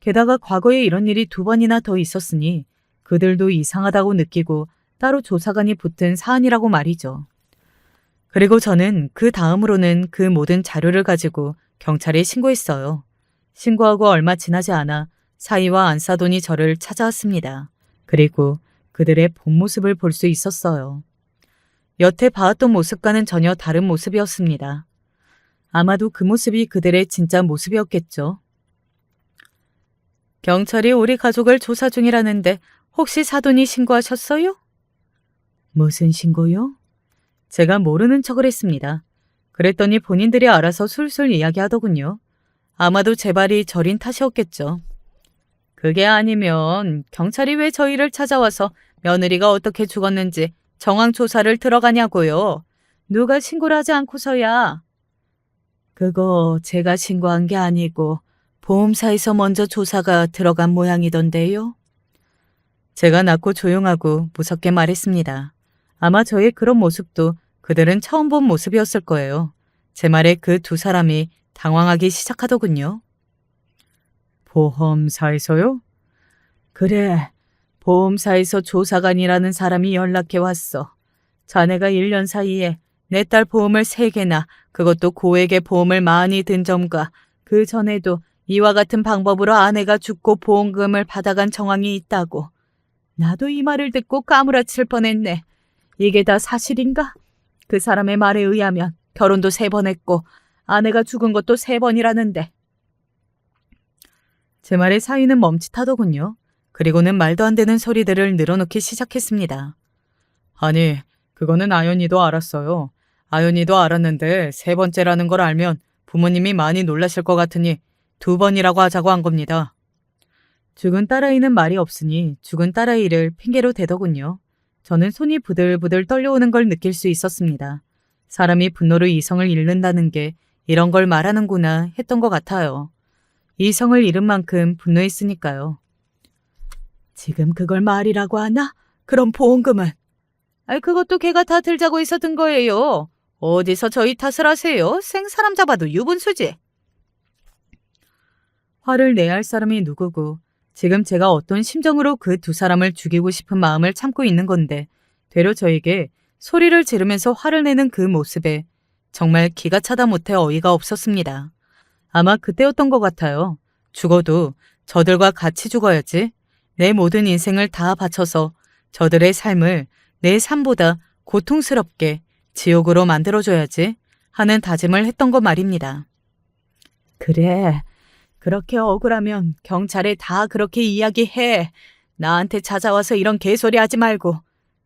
게다가 과거에 이런 일이 2번이나 더 있었으니 그들도 이상하다고 느끼고 따로 조사관이 붙은 사안이라고 말이죠. 그리고 저는 그 다음으로는 그 모든 자료를 가지고 경찰에 신고했어요. 신고하고 얼마 지나지 않아 사이와 안사돈이 저를 찾아왔습니다. 그리고 그들의 본 모습을 볼 수 있었어요. 여태 봐왔던 모습과는 전혀 다른 모습이었습니다. 아마도 그 모습이 그들의 진짜 모습이었겠죠. 경찰이 우리 가족을 조사 중이라는데 혹시 사돈이 신고하셨어요? 무슨 신고요? 제가 모르는 척을 했습니다. 그랬더니 본인들이 알아서 술술 이야기하더군요. 아마도 제 발이 저린 탓이었겠죠. 그게 아니면 경찰이 왜 저희를 찾아와서 며느리가 어떻게 죽었는지 정황 조사를 들어가냐고요. 누가 신고를 하지 않고서야. 그거 제가 신고한 게 아니고 보험사에서 먼저 조사가 들어간 모양이던데요. 제가 낮고 조용하고 무섭게 말했습니다. 아마 저의 그런 모습도 그들은 처음 본 모습이었을 거예요. 제 말에 그 두 사람이 당황하기 시작하더군요. 보험사에서요? 그래, 보험사에서 조사관이라는 사람이 연락해 왔어. 자네가 1년 사이에 내 딸 보험을 3개나, 그것도 고액의 보험을 많이 든 점과 그 전에도 이와 같은 방법으로 아내가 죽고 보험금을 받아간 정황이 있다고. 나도 이 말을 듣고 까무라칠 뻔했네. 이게 다 사실인가? 그 사람의 말에 의하면 결혼도 3번 했고 아내가 죽은 것도 3번이라는데. 제 말에 사위는 멈칫하더군요. 그리고는 말도 안 되는 소리들을 늘어놓기 시작했습니다. 아니, 그거는 아연이도 알았어요. 아연이도 알았는데 3번째라는 걸 알면 부모님이 많이 놀라실 것 같으니 2번이라고 하자고 한 겁니다. 죽은 딸아이는 말이 없으니 죽은 딸아이를 핑계로 대더군요. 저는 손이 부들부들 떨려오는 걸 느낄 수 있었습니다. 사람이 분노로 이성을 잃는다는 게 이런 걸 말하는구나 했던 것 같아요. 이성을 잃은 만큼 분노했으니까요. 지금 그걸 말이라고 하나? 그럼 보험금은? 그것도 걔가 다 들자고 해서 든 거예요. 어디서 저희 탓을 하세요? 생사람 잡아도 유분수지. 화를 내야 할 사람이 누구고 지금 제가 어떤 심정으로 그 두 사람을 죽이고 싶은 마음을 참고 있는 건데 되려 저에게 소리를 지르면서 화를 내는 그 모습에 정말 기가 차다 못해 어이가 없었습니다. 아마 그때였던 것 같아요. 죽어도 저들과 같이 죽어야지. 내 모든 인생을 다 바쳐서 저들의 삶을 내 삶보다 고통스럽게 지옥으로 만들어줘야지 하는 다짐을 했던 거 말입니다. 그래, 그렇게 억울하면 경찰에 다 그렇게 이야기해. 나한테 찾아와서 이런 개소리 하지 말고.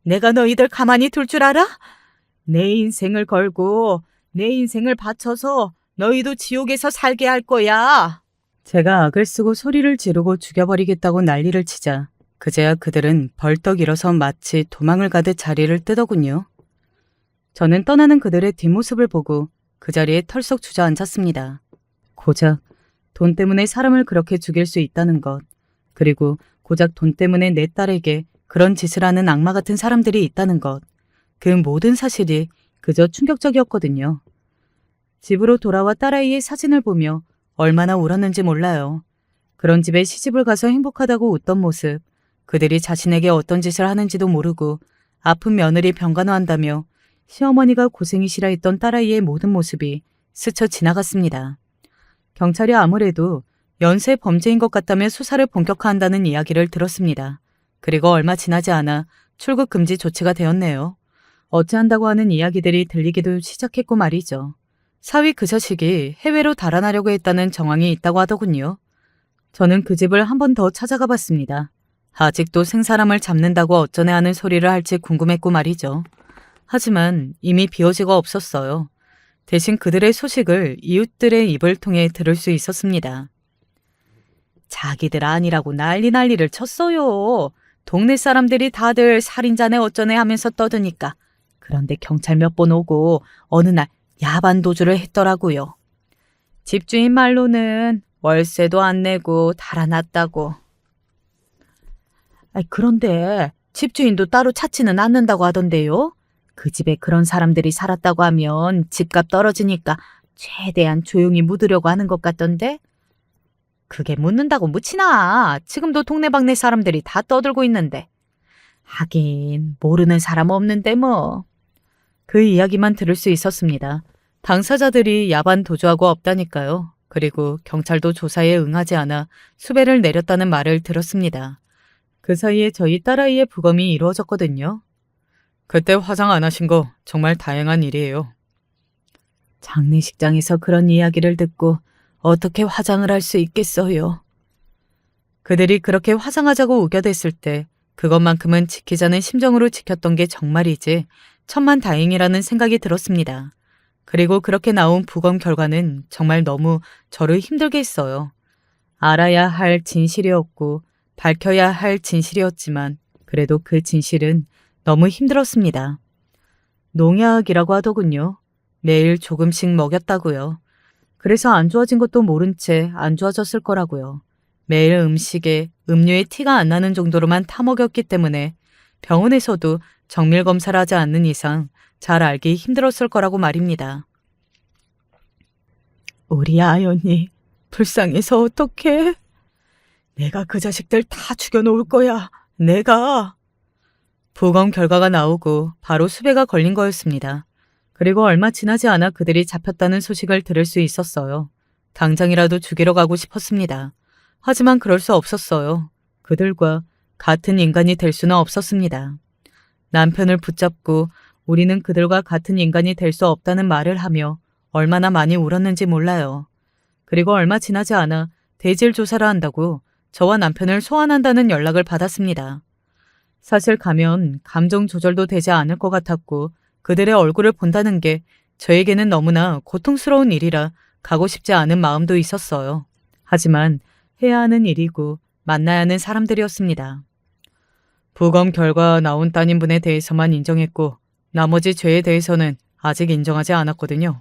내가 너희들 가만히 둘 줄 알아? 내 인생을 걸고 내 인생을 바쳐서 너희도 지옥에서 살게 할 거야. 제가 악을 쓰고 소리를 지르고 죽여버리겠다고 난리를 치자 그제야 그들은 벌떡 일어서 마치 도망을 가듯 자리를 뜨더군요. 저는 떠나는 그들의 뒷모습을 보고 그 자리에 털썩 주저앉았습니다. 고작 돈 때문에 사람을 그렇게 죽일 수 있다는 것, 그리고 고작 돈 때문에 내 딸에게 그런 짓을 하는 악마 같은 사람들이 있다는 것, 그 모든 사실이 그저 충격적이었거든요. 집으로 돌아와 딸아이의 사진을 보며 얼마나 울었는지 몰라요. 그런 집에 시집을 가서 행복하다고 웃던 모습, 그들이 자신에게 어떤 짓을 하는지도 모르고 아픈 며느리 병간호한다며 시어머니가 고생이 싫어했던 딸아이의 모든 모습이 스쳐 지나갔습니다. 경찰이 아무래도 연쇄 범죄인 것 같다며 수사를 본격화한다는 이야기를 들었습니다. 그리고 얼마 지나지 않아 출국 금지 조치가 되었네요. 어찌한다고 하는 이야기들이 들리기도 시작했고 말이죠. 사위 그 자식이 해외로 달아나려고 했다는 정황이 있다고 하더군요. 저는 그 집을 한 번 더 찾아가 봤습니다. 아직도 생사람을 잡는다고 어쩌네 하는 소리를 할지 궁금했고 말이죠. 하지만 이미 비어지가 없었어요. 대신 그들의 소식을 이웃들의 입을 통해 들을 수 있었습니다. 자기들 아니라고 난리를 쳤어요. 동네 사람들이 다들 살인자네 어쩌네 하면서 떠드니까. 그런데 경찰 몇 번 오고 어느 날 야반 도주를 했더라고요. 집주인 말로는 월세도 안 내고 달아났다고. 그런데 집주인도 따로 찾지는 않는다고 하던데요. 그 집에 그런 사람들이 살았다고 하면 집값 떨어지니까 최대한 조용히 묻으려고 하는 것 같던데. 그게 묻는다고 묻히나. 지금도 동네방네 사람들이 다 떠들고 있는데. 하긴 모르는 사람 없는데 뭐. 그 이야기만 들을 수 있었습니다. 당사자들이 야반 도주하고 없다니까요. 그리고 경찰도 조사에 응하지 않아 수배를 내렸다는 말을 들었습니다. 그 사이에 저희 딸아이의 부검이 이루어졌거든요. 그때 화장 안 하신 거 정말 다행한 일이에요. 장례식장에서 그런 이야기를 듣고 어떻게 화장을 할 수 있겠어요. 그들이 그렇게 화장하자고 우겨댔을 때 그것만큼은 지키자는 심정으로 지켰던 게 정말이지 천만다행이라는 생각이 들었습니다. 그리고 그렇게 나온 부검 결과는 정말 너무 저를 힘들게 했어요. 알아야 할 진실이었고 밝혀야 할 진실이었지만 그래도 그 진실은 너무 힘들었습니다. 농약이라고 하더군요. 매일 조금씩 먹였다고요. 그래서 안 좋아진 것도 모른 채 안 좋아졌을 거라고요. 매일 음식에 음료에 티가 안 나는 정도로만 타먹였기 때문에 병원에서도 정밀 검사를 하지 않는 이상 잘 알기 힘들었을 거라고 말입니다. 우리 아연이 불쌍해서 어떡해? 내가 그 자식들 다 죽여놓을 거야. 내가. 부검 결과가 나오고 바로 수배가 걸린 거였습니다. 그리고 얼마 지나지 않아 그들이 잡혔다는 소식을 들을 수 있었어요. 당장이라도 죽이러 가고 싶었습니다. 하지만 그럴 수 없었어요. 그들과 같은 인간이 될 수는 없었습니다. 남편을 붙잡고 우리는 그들과 같은 인간이 될 수 없다는 말을 하며 얼마나 많이 울었는지 몰라요. 그리고 얼마 지나지 않아 대질 조사를 한다고 저와 남편을 소환한다는 연락을 받았습니다. 사실 가면 감정 조절도 되지 않을 것 같았고 그들의 얼굴을 본다는 게 저에게는 너무나 고통스러운 일이라 가고 싶지 않은 마음도 있었어요. 하지만 해야 하는 일이고 만나야 하는 사람들이었습니다. 부검 결과 나온 따님분에 대해서만 인정했고 나머지 죄에 대해서는 아직 인정하지 않았거든요.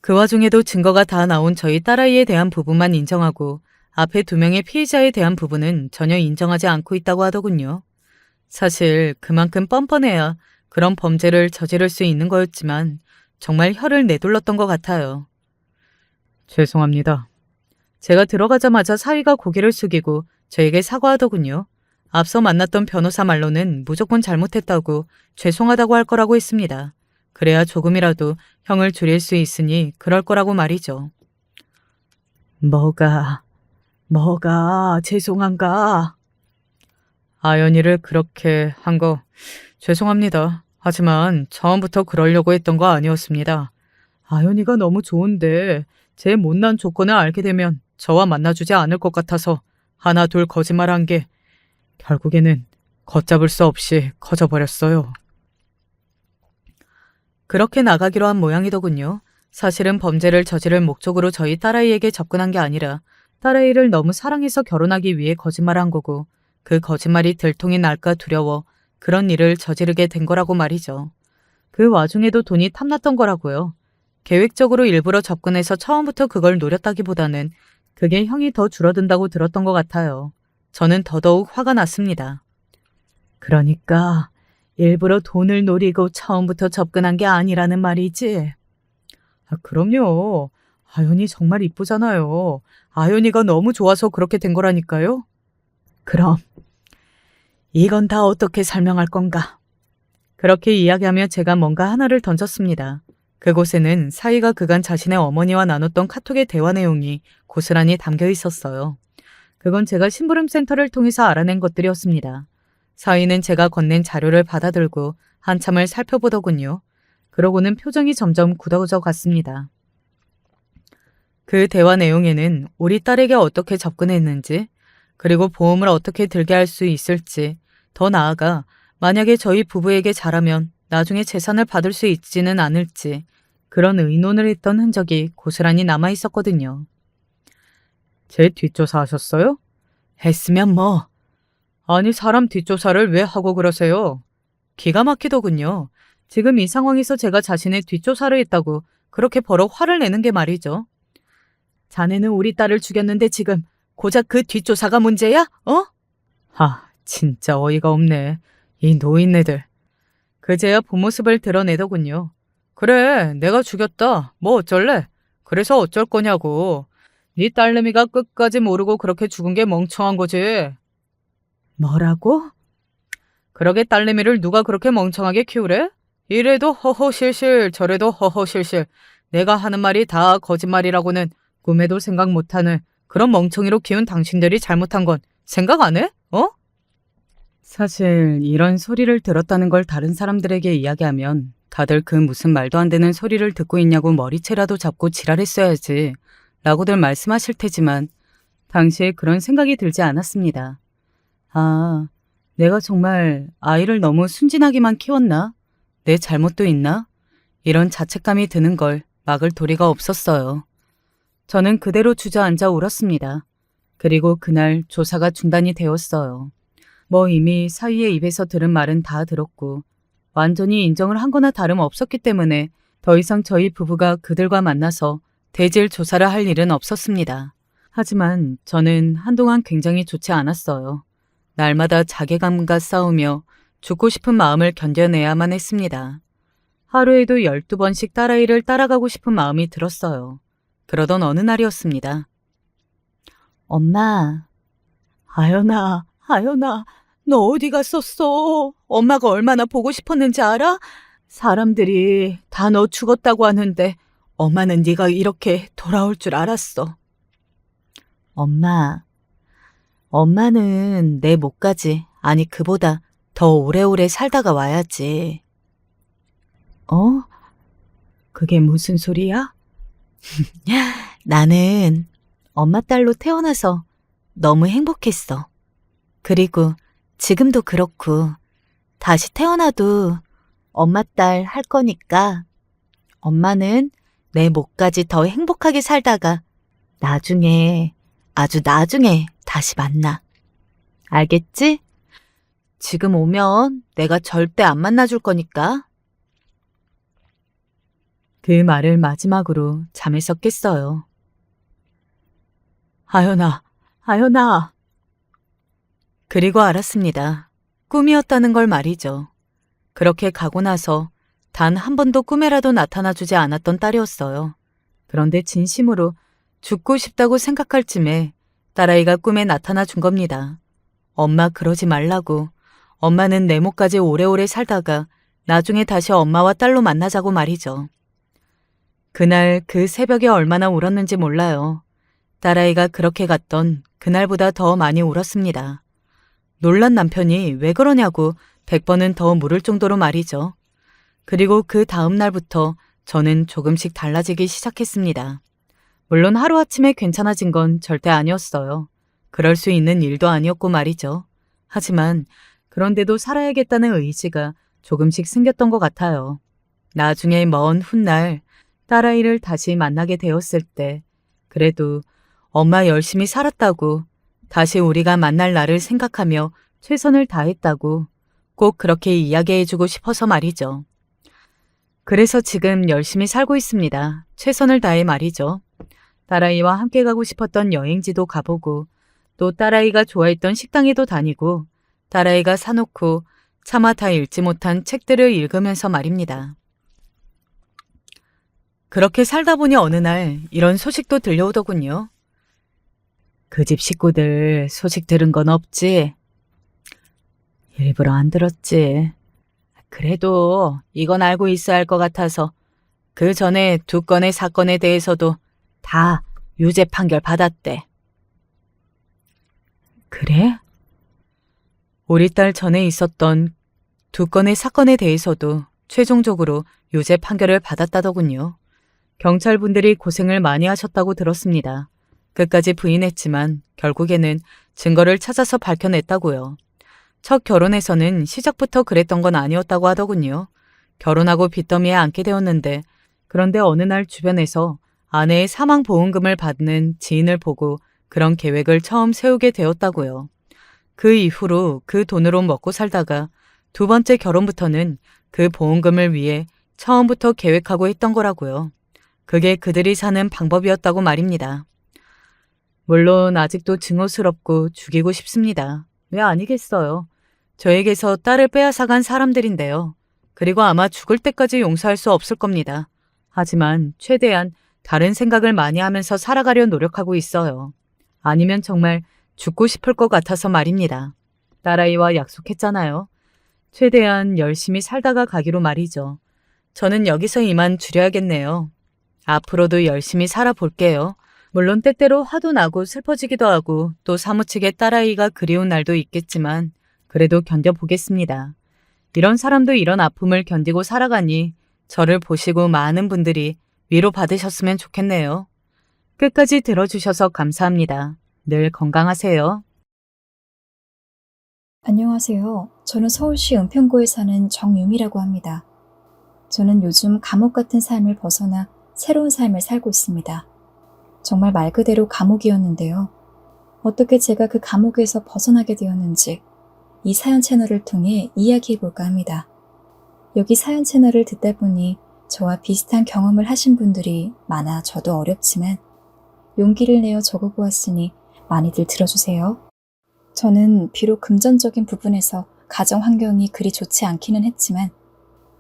그 와중에도 증거가 다 나온 저희 딸아이에 대한 부분만 인정하고 앞에 2명의 피의자에 대한 부분은 전혀 인정하지 않고 있다고 하더군요. 사실 그만큼 뻔뻔해야 그런 범죄를 저지를 수 있는 거였지만 정말 혀를 내둘렀던 것 같아요. 죄송합니다. 제가 들어가자마자 사위가 고개를 숙이고 저에게 사과하더군요. 앞서 만났던 변호사 말로는 무조건 잘못했다고 죄송하다고 할 거라고 했습니다. 그래야 조금이라도 형을 줄일 수 있으니 그럴 거라고 말이죠. 뭐가 죄송한가? 아연이를 그렇게 한 거 죄송합니다. 하지만 처음부터 그러려고 했던 거 아니었습니다. 아연이가 너무 좋은데 제 못난 조건을 알게 되면 저와 만나주지 않을 것 같아서 하나 둘 거짓말한 게 결국에는 걷잡을 수 없이 커져버렸어요. 그렇게 나가기로 한 모양이더군요. 사실은 범죄를 저지를 목적으로 저희 딸아이에게 접근한 게 아니라 딸아이를 너무 사랑해서 결혼하기 위해 거짓말한 거고 그 거짓말이 들통이 날까 두려워 그런 일을 저지르게 된 거라고 말이죠. 그 와중에도 돈이 탐났던 거라고요. 계획적으로 일부러 접근해서 처음부터 그걸 노렸다기보다는 그게 형이 더 줄어든다고 들었던 것 같아요. 저는 더더욱 화가 났습니다. 그러니까 일부러 돈을 노리고 처음부터 접근한 게 아니라는 말이지? 그럼요. 아연이 정말 이쁘잖아요. 아연이가 너무 좋아서 그렇게 된 거라니까요. 그럼 이건 다 어떻게 설명할 건가? 그렇게 이야기하며 제가 뭔가 하나를 던졌습니다. 그곳에는 사위가 그간 자신의 어머니와 나눴던 카톡의 대화 내용이 고스란히 담겨 있었어요. 그건 제가 심부름센터를 통해서 알아낸 것들이었습니다. 사위는 제가 건넨 자료를 받아들고 한참을 살펴보더군요. 그러고는 표정이 점점 굳어져 갔습니다. 그 대화 내용에는 우리 딸에게 어떻게 접근했는지, 그리고 보험을 어떻게 들게 할 수 있을지, 더 나아가 만약에 저희 부부에게 잘하면 나중에 재산을 받을 수 있지는 않을지 그런 의논을 했던 흔적이 고스란히 남아 있었거든요. 제 뒷조사 하셨어요? 했으면 뭐. 아니 사람 뒷조사를 왜 하고 그러세요? 기가 막히더군요. 지금 이 상황에서 제가 자신의 뒷조사를 했다고 그렇게 버럭 화를 내는 게 말이죠. 자네는 우리 딸을 죽였는데 지금 고작 그 뒷조사가 문제야? 진짜 어이가 없네. 이 노인네들. 그제야 본 모습을 드러내더군요. 그래, 내가 죽였다. 뭐 어쩔래? 그래서 어쩔 거냐고. 네 딸내미가 끝까지 모르고 그렇게 죽은 게 멍청한 거지. 뭐라고? 그러게 딸내미를 누가 그렇게 멍청하게 키우래? 이래도 허허실실 저래도 허허실실 내가 하는 말이 다 거짓말이라고는 꿈에도 생각 못하는 그런 멍청이로 키운 당신들이 잘못한 건 생각 안 해? 사실 이런 소리를 들었다는 걸 다른 사람들에게 이야기하면 다들 그 무슨 말도 안 되는 소리를 듣고 있냐고 머리채라도 잡고 지랄했어야지 라고들 말씀하실 테지만 당시에 그런 생각이 들지 않았습니다. 아, 내가 정말 아이를 너무 순진하게만 키웠나? 내 잘못도 있나? 이런 자책감이 드는 걸 막을 도리가 없었어요. 저는 그대로 주저앉아 울었습니다. 그리고 그날 조사가 중단이 되었어요. 뭐 이미 사위의 입에서 들은 말은 다 들었고 완전히 인정을 한 거나 다름없었기 때문에 더 이상 저희 부부가 그들과 만나서 대질 조사를 할 일은 없었습니다. 하지만 저는 한동안 굉장히 좋지 않았어요. 날마다 자괴감과 싸우며 죽고 싶은 마음을 견뎌내야만 했습니다. 하루에도 12번씩 딸아이를 따라가고 싶은 마음이 들었어요. 그러던 어느 날이었습니다. 엄마, 아연아, 너 어디 갔었어? 엄마가 얼마나 보고 싶었는지 알아? 사람들이 다 너 죽었다고 하는데 엄마는 네가 이렇게 돌아올 줄 알았어. 엄마는 내 목까지, 아니 그보다 더 오래오래 살다가 와야지. 어? 그게 무슨 소리야? 나는 엄마 딸로 태어나서 너무 행복했어. 그리고 지금도 그렇고 다시 태어나도 엄마 딸 할 거니까 엄마는 내 목까지 더 행복하게 살다가 나중에, 아주 나중에 다시 만나. 알겠지? 지금 오면 내가 절대 안 만나줄 거니까. 그 말을 마지막으로 잠에서 깼어요. 아연아. 그리고 알았습니다. 꿈이었다는 걸 말이죠. 그렇게 가고 나서 단 한 번도 꿈에라도 나타나주지 않았던 딸이었어요. 그런데 진심으로 죽고 싶다고 생각할 쯤에 딸아이가 꿈에 나타나 준 겁니다. 엄마 그러지 말라고. 엄마는 내 목까지 오래오래 살다가 나중에 다시 엄마와 딸로 만나자고 말이죠. 그날 그 새벽에 얼마나 울었는지 몰라요. 딸아이가 그렇게 갔던 그날보다 더 많이 울었습니다. 놀란 남편이 왜 그러냐고 100번은 더 물을 정도로 말이죠. 그리고 그 다음 날부터 저는 조금씩 달라지기 시작했습니다. 물론 하루아침에 괜찮아진 건 절대 아니었어요. 그럴 수 있는 일도 아니었고 말이죠. 하지만 그런데도 살아야겠다는 의지가 조금씩 생겼던 것 같아요. 나중에 먼 훗날 딸아이를 다시 만나게 되었을 때 그래도 엄마 열심히 살았다고, 다시 우리가 만날 날을 생각하며 최선을 다했다고 꼭 그렇게 이야기해주고 싶어서 말이죠. 그래서 지금 열심히 살고 있습니다. 최선을 다해 말이죠. 딸아이와 함께 가고 싶었던 여행지도 가보고 또 딸아이가 좋아했던 식당에도 다니고 딸아이가 사놓고 차마 다 읽지 못한 책들을 읽으면서 말입니다. 그렇게 살다 보니 어느 날 이런 소식도 들려오더군요. 그 집 식구들 소식 들은 건 없지? 일부러 안 들었지. 그래도 이건 알고 있어야 할 것 같아서 그 전에 2건의 사건에 대해서도 다 유죄 판결 받았대. 그래? 우리 딸 전에 있었던 2건의 사건에 대해서도 최종적으로 유죄 판결을 받았다더군요. 경찰분들이 고생을 많이 하셨다고 들었습니다. 끝까지 부인했지만 결국에는 증거를 찾아서 밝혀냈다고요. 첫 결혼에서는 시작부터 그랬던 건 아니었다고 하더군요. 결혼하고 빚더미에 앉게 되었는데 그런데 어느 날 주변에서 아내의 사망보험금을 받는 지인을 보고 그런 계획을 처음 세우게 되었다고요. 그 이후로 그 돈으로 먹고 살다가 2번째 결혼부터는 그 보험금을 위해 처음부터 계획하고 했던 거라고요. 그게 그들이 사는 방법이었다고 말입니다. 물론 아직도 증오스럽고 죽이고 싶습니다. 왜 아니겠어요. 저에게서 딸을 빼앗아간 사람들인데요. 그리고 아마 죽을 때까지 용서할 수 없을 겁니다. 하지만 최대한 다른 생각을 많이 하면서 살아가려 노력하고 있어요. 아니면 정말 죽고 싶을 것 같아서 말입니다. 딸아이와 약속했잖아요. 최대한 열심히 살다가 가기로 말이죠. 저는 여기서 이만 줄여야겠네요. 앞으로도 열심히 살아볼게요. 물론 때때로 화도 나고 슬퍼지기도 하고 또 사무치게 딸아이가 그리운 날도 있겠지만 그래도 견뎌보겠습니다. 이런 사람도 이런 아픔을 견디고 살아가니 저를 보시고 많은 분들이 위로받으셨으면 좋겠네요. 끝까지 들어주셔서 감사합니다. 늘 건강하세요. 안녕하세요. 저는 서울시 은평구에 사는 정유미라고 합니다. 저는 요즘 감옥 같은 삶을 벗어나 새로운 삶을 살고 있습니다. 정말 말 그대로 감옥이었는데요. 어떻게 제가 그 감옥에서 벗어나게 되었는지 이 사연 채널을 통해 이야기해 볼까 합니다. 여기 사연 채널을 듣다 보니 저와 비슷한 경험을 하신 분들이 많아 저도 어렵지만 용기를 내어 적어보았으니 많이들 들어주세요. 저는 비록 금전적인 부분에서 가정 환경이 그리 좋지 않기는 했지만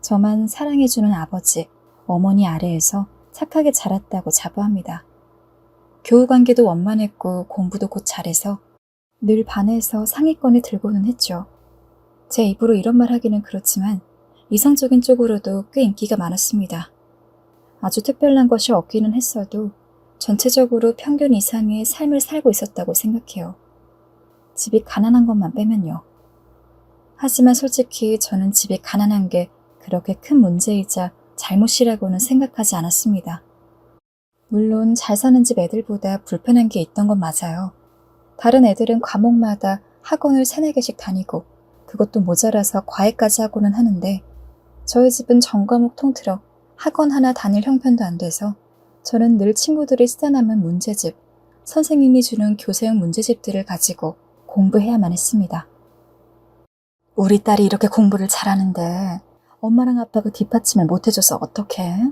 저만 사랑해주는 아버지, 어머니 아래에서 착하게 자랐다고 자부합니다. 교우 관계도 원만했고 공부도 곧 잘해서 늘 반에서 상위권에 들고는 했죠. 제 입으로 이런 말 하기는 그렇지만 이성적인 쪽으로도 꽤 인기가 많았습니다. 아주 특별한 것이 없기는 했어도 전체적으로 평균 이상의 삶을 살고 있었다고 생각해요. 집이 가난한 것만 빼면요. 하지만 솔직히 저는 집이 가난한 게 그렇게 큰 문제이자 잘못이라고는 생각하지 않았습니다. 물론 잘 사는 집 애들보다 불편한 게 있던 건 맞아요. 다른 애들은 과목마다 학원을 3-4개씩 다니고 그것도 모자라서 과외까지 하고는 하는데 저희 집은 전과목 통틀어 학원 하나 다닐 형편도 안 돼서 저는 늘 친구들이 쓰다 남은 문제집, 선생님이 주는 교재형 문제집들을 가지고 공부해야만 했습니다. 우리 딸이 이렇게 공부를 잘하는데 엄마랑 아빠가 뒷받침을 못해줘서 어떡해?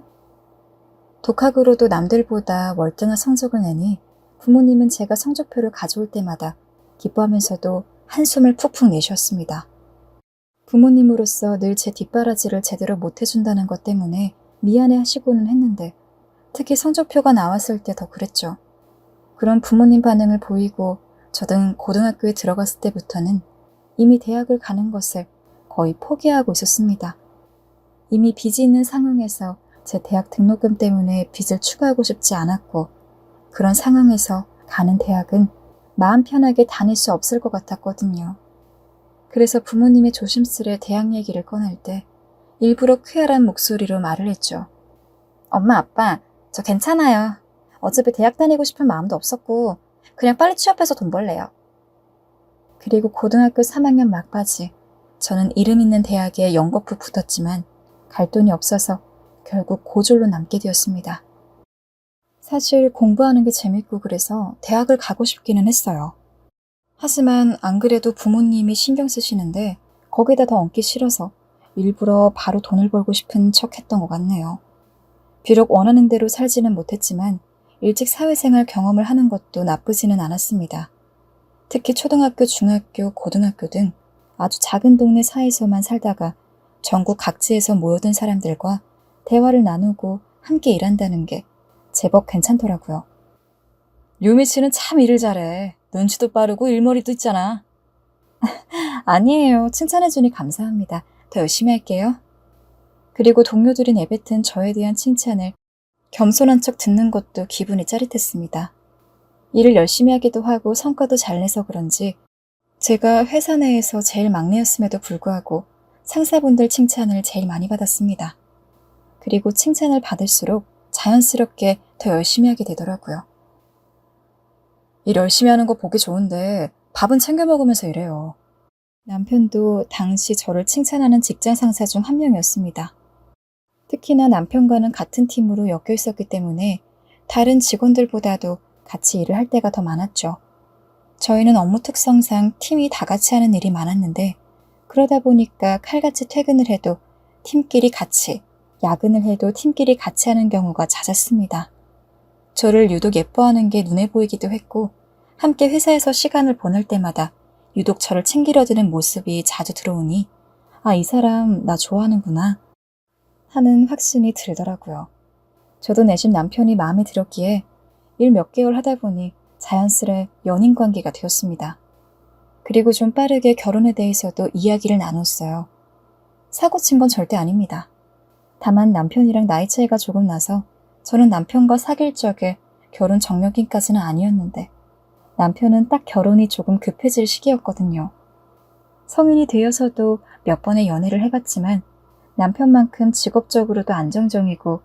독학으로도 남들보다 월등한 성적을 내니 부모님은 제가 성적표를 가져올 때마다 기뻐하면서도 한숨을 푹푹 내쉬었습니다. 부모님으로서 늘 제 뒷바라지를 제대로 못해준다는 것 때문에 미안해 하시고는 했는데 특히 성적표가 나왔을 때 더 그랬죠. 그런 부모님 반응을 보이고 저등 고등학교에 들어갔을 때부터는 이미 대학을 가는 것을 거의 포기하고 있었습니다. 이미 빚이 있는 상황에서 제 대학 등록금 때문에 빚을 추가하고 싶지 않았고 그런 상황에서 가는 대학은 마음 편하게 다닐 수 없을 것 같았거든요. 그래서 부모님의 조심스레 대학 얘기를 꺼낼 때 일부러 쾌활한 목소리로 말을 했죠. 엄마, 아빠, 저 괜찮아요. 어차피 대학 다니고 싶은 마음도 없었고 그냥 빨리 취업해서 돈 벌래요. 그리고 고등학교 3학년 막바지 저는 이름 있는 대학에 연거푸 붙었지만 갈 돈이 없어서 결국 고졸로 남게 되었습니다. 사실 공부하는 게 재밌고 그래서 대학을 가고 싶기는 했어요. 하지만 안 그래도 부모님이 신경 쓰시는데 거기다 더 얹기 싫어서 일부러 바로 돈을 벌고 싶은 척 했던 것 같네요. 비록 원하는 대로 살지는 못했지만 일찍 사회생활 경험을 하는 것도 나쁘지는 않았습니다. 특히 초등학교, 중학교, 고등학교 등 아주 작은 동네 사이에서만 살다가 전국 각지에서 모여든 사람들과 대화를 나누고 함께 일한다는 게 제법 괜찮더라고요. 유미 씨는 참 일을 잘해. 눈치도 빠르고 일머리도 있잖아. 아니에요. 칭찬해주니 감사합니다. 더 열심히 할게요. 그리고 동료들이 내뱉은 저에 대한 칭찬을 겸손한 척 듣는 것도 기분이 짜릿했습니다. 일을 열심히 하기도 하고 성과도 잘 내서 그런지 제가 회사 내에서 제일 막내였음에도 불구하고 상사분들 칭찬을 제일 많이 받았습니다. 그리고 칭찬을 받을수록 자연스럽게 더 열심히 하게 되더라고요. 일 열심히 하는 거 보기 좋은데 밥은 챙겨 먹으면서 일해요. 남편도 당시 저를 칭찬하는 직장 상사 중 한 명이었습니다. 특히나 남편과는 같은 팀으로 엮여 있었기 때문에 다른 직원들보다도 같이 일을 할 때가 더 많았죠. 저희는 업무 특성상 팀이 다 같이 하는 일이 많았는데 그러다 보니까 칼같이 퇴근을 해도 팀끼리 같이, 야근을 해도 팀끼리 같이 하는 경우가 잦았습니다. 저를 유독 예뻐하는 게 눈에 보이기도 했고 함께 회사에서 시간을 보낼 때마다 유독 저를 챙기려 드는 모습이 자주 들어오니 아, 이 사람 나 좋아하는구나 하는 확신이 들더라고요. 저도 내심 남편이 마음에 들었기에 일 몇 개월 하다 보니 자연스레 연인 관계가 되었습니다. 그리고 좀 빠르게 결혼에 대해서도 이야기를 나눴어요. 사고 친 건 절대 아닙니다. 다만 남편이랑 나이 차이가 조금 나서 저는 남편과 사귈 적에 결혼 적령기까지는 아니었는데 남편은 딱 결혼이 조금 급해질 시기였거든요. 성인이 되어서도 몇 번의 연애를 해봤지만 남편만큼 직업적으로도 안정적이고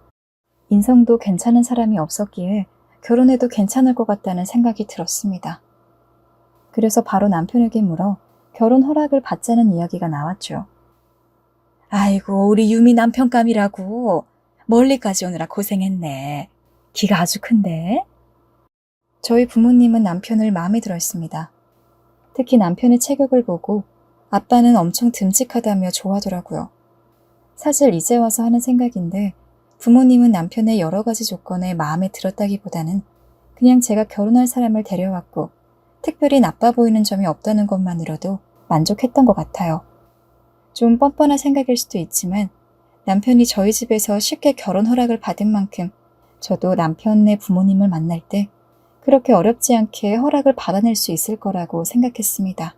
인성도 괜찮은 사람이 없었기에 결혼해도 괜찮을 것 같다는 생각이 들었습니다. 그래서 바로 남편에게 물어 결혼 허락을 받자는 이야기가 나왔죠. 아이고, 우리 유미 남편감이라고. 멀리까지 오느라 고생했네. 기가 아주 큰데? 저희 부모님은 남편을 마음에 들어 했습니다. 특히 남편의 체격을 보고 아빠는 엄청 듬직하다며 좋아하더라고요. 사실 이제 와서 하는 생각인데 부모님은 남편의 여러 가지 조건에 마음에 들었다기보다는 그냥 제가 결혼할 사람을 데려왔고 특별히 나빠 보이는 점이 없다는 것만으로도 만족했던 것 같아요. 좀 뻔뻔한 생각일 수도 있지만 남편이 저희 집에서 쉽게 결혼 허락을 받은 만큼 저도 남편의 부모님을 만날 때 그렇게 어렵지 않게 허락을 받아낼 수 있을 거라고 생각했습니다.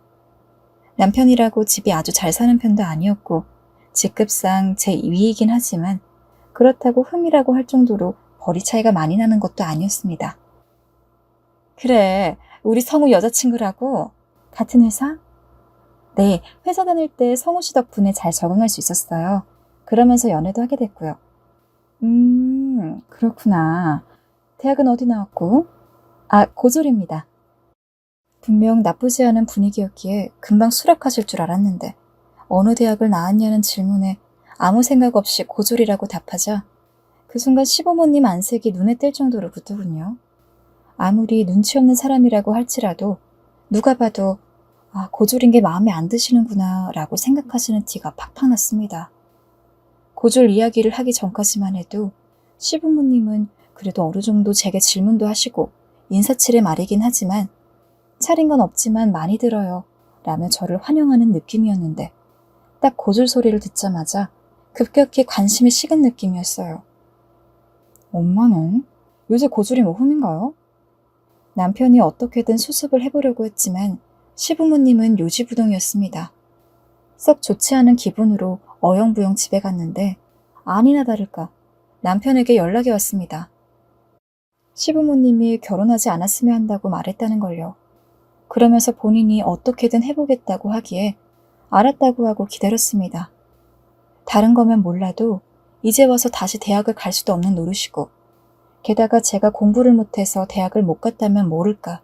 남편이라고 집이 아주 잘 사는 편도 아니었고 직급상 제 위이긴 하지만 그렇다고 흠이라고 할 정도로 벌이 차이가 많이 나는 것도 아니었습니다. 그래, 우리 성우 여자친구라고? 같은 회사? 네, 회사 다닐 때 성우 씨 덕분에 잘 적응할 수 있었어요. 그러면서 연애도 하게 됐고요. 그렇구나. 대학은 어디 나왔고? 고졸입니다. 분명 나쁘지 않은 분위기였기에 금방 수락하실 줄 알았는데 어느 대학을 나왔냐는 질문에 아무 생각 없이 고졸이라고 답하자 그 순간 시부모님 안색이 눈에 띌 정도로 붙더군요. 아무리 눈치 없는 사람이라고 할지라도 누가 봐도 고졸인 게 마음에 안 드시는구나 라고 생각하시는 티가 팍팍 났습니다. 고졸 이야기를 하기 전까지만 해도 시부모님은 그래도 어느 정도 제게 질문도 하시고 인사치레 말이긴 하지만 차린 건 없지만 많이 들어요 라며 저를 환영하는 느낌이었는데 딱 고졸 소리를 듣자마자 급격히 관심이 식은 느낌이었어요. 엄마는? 요새 고졸이 뭐 흠인가요? 남편이 어떻게든 수습을 해보려고 했지만 시부모님은 요지부동이었습니다. 썩 좋지 않은 기분으로 어영부영 집에 갔는데 아니나 다를까 남편에게 연락이 왔습니다. 시부모님이 결혼하지 않았으면 한다고 말했다는 걸요. 그러면서 본인이 어떻게든 해보겠다고 하기에 알았다고 하고 기다렸습니다. 다른 거면 몰라도 이제 와서 다시 대학을 갈 수도 없는 노릇이고 게다가 제가 공부를 못해서 대학을 못 갔다면 모를까.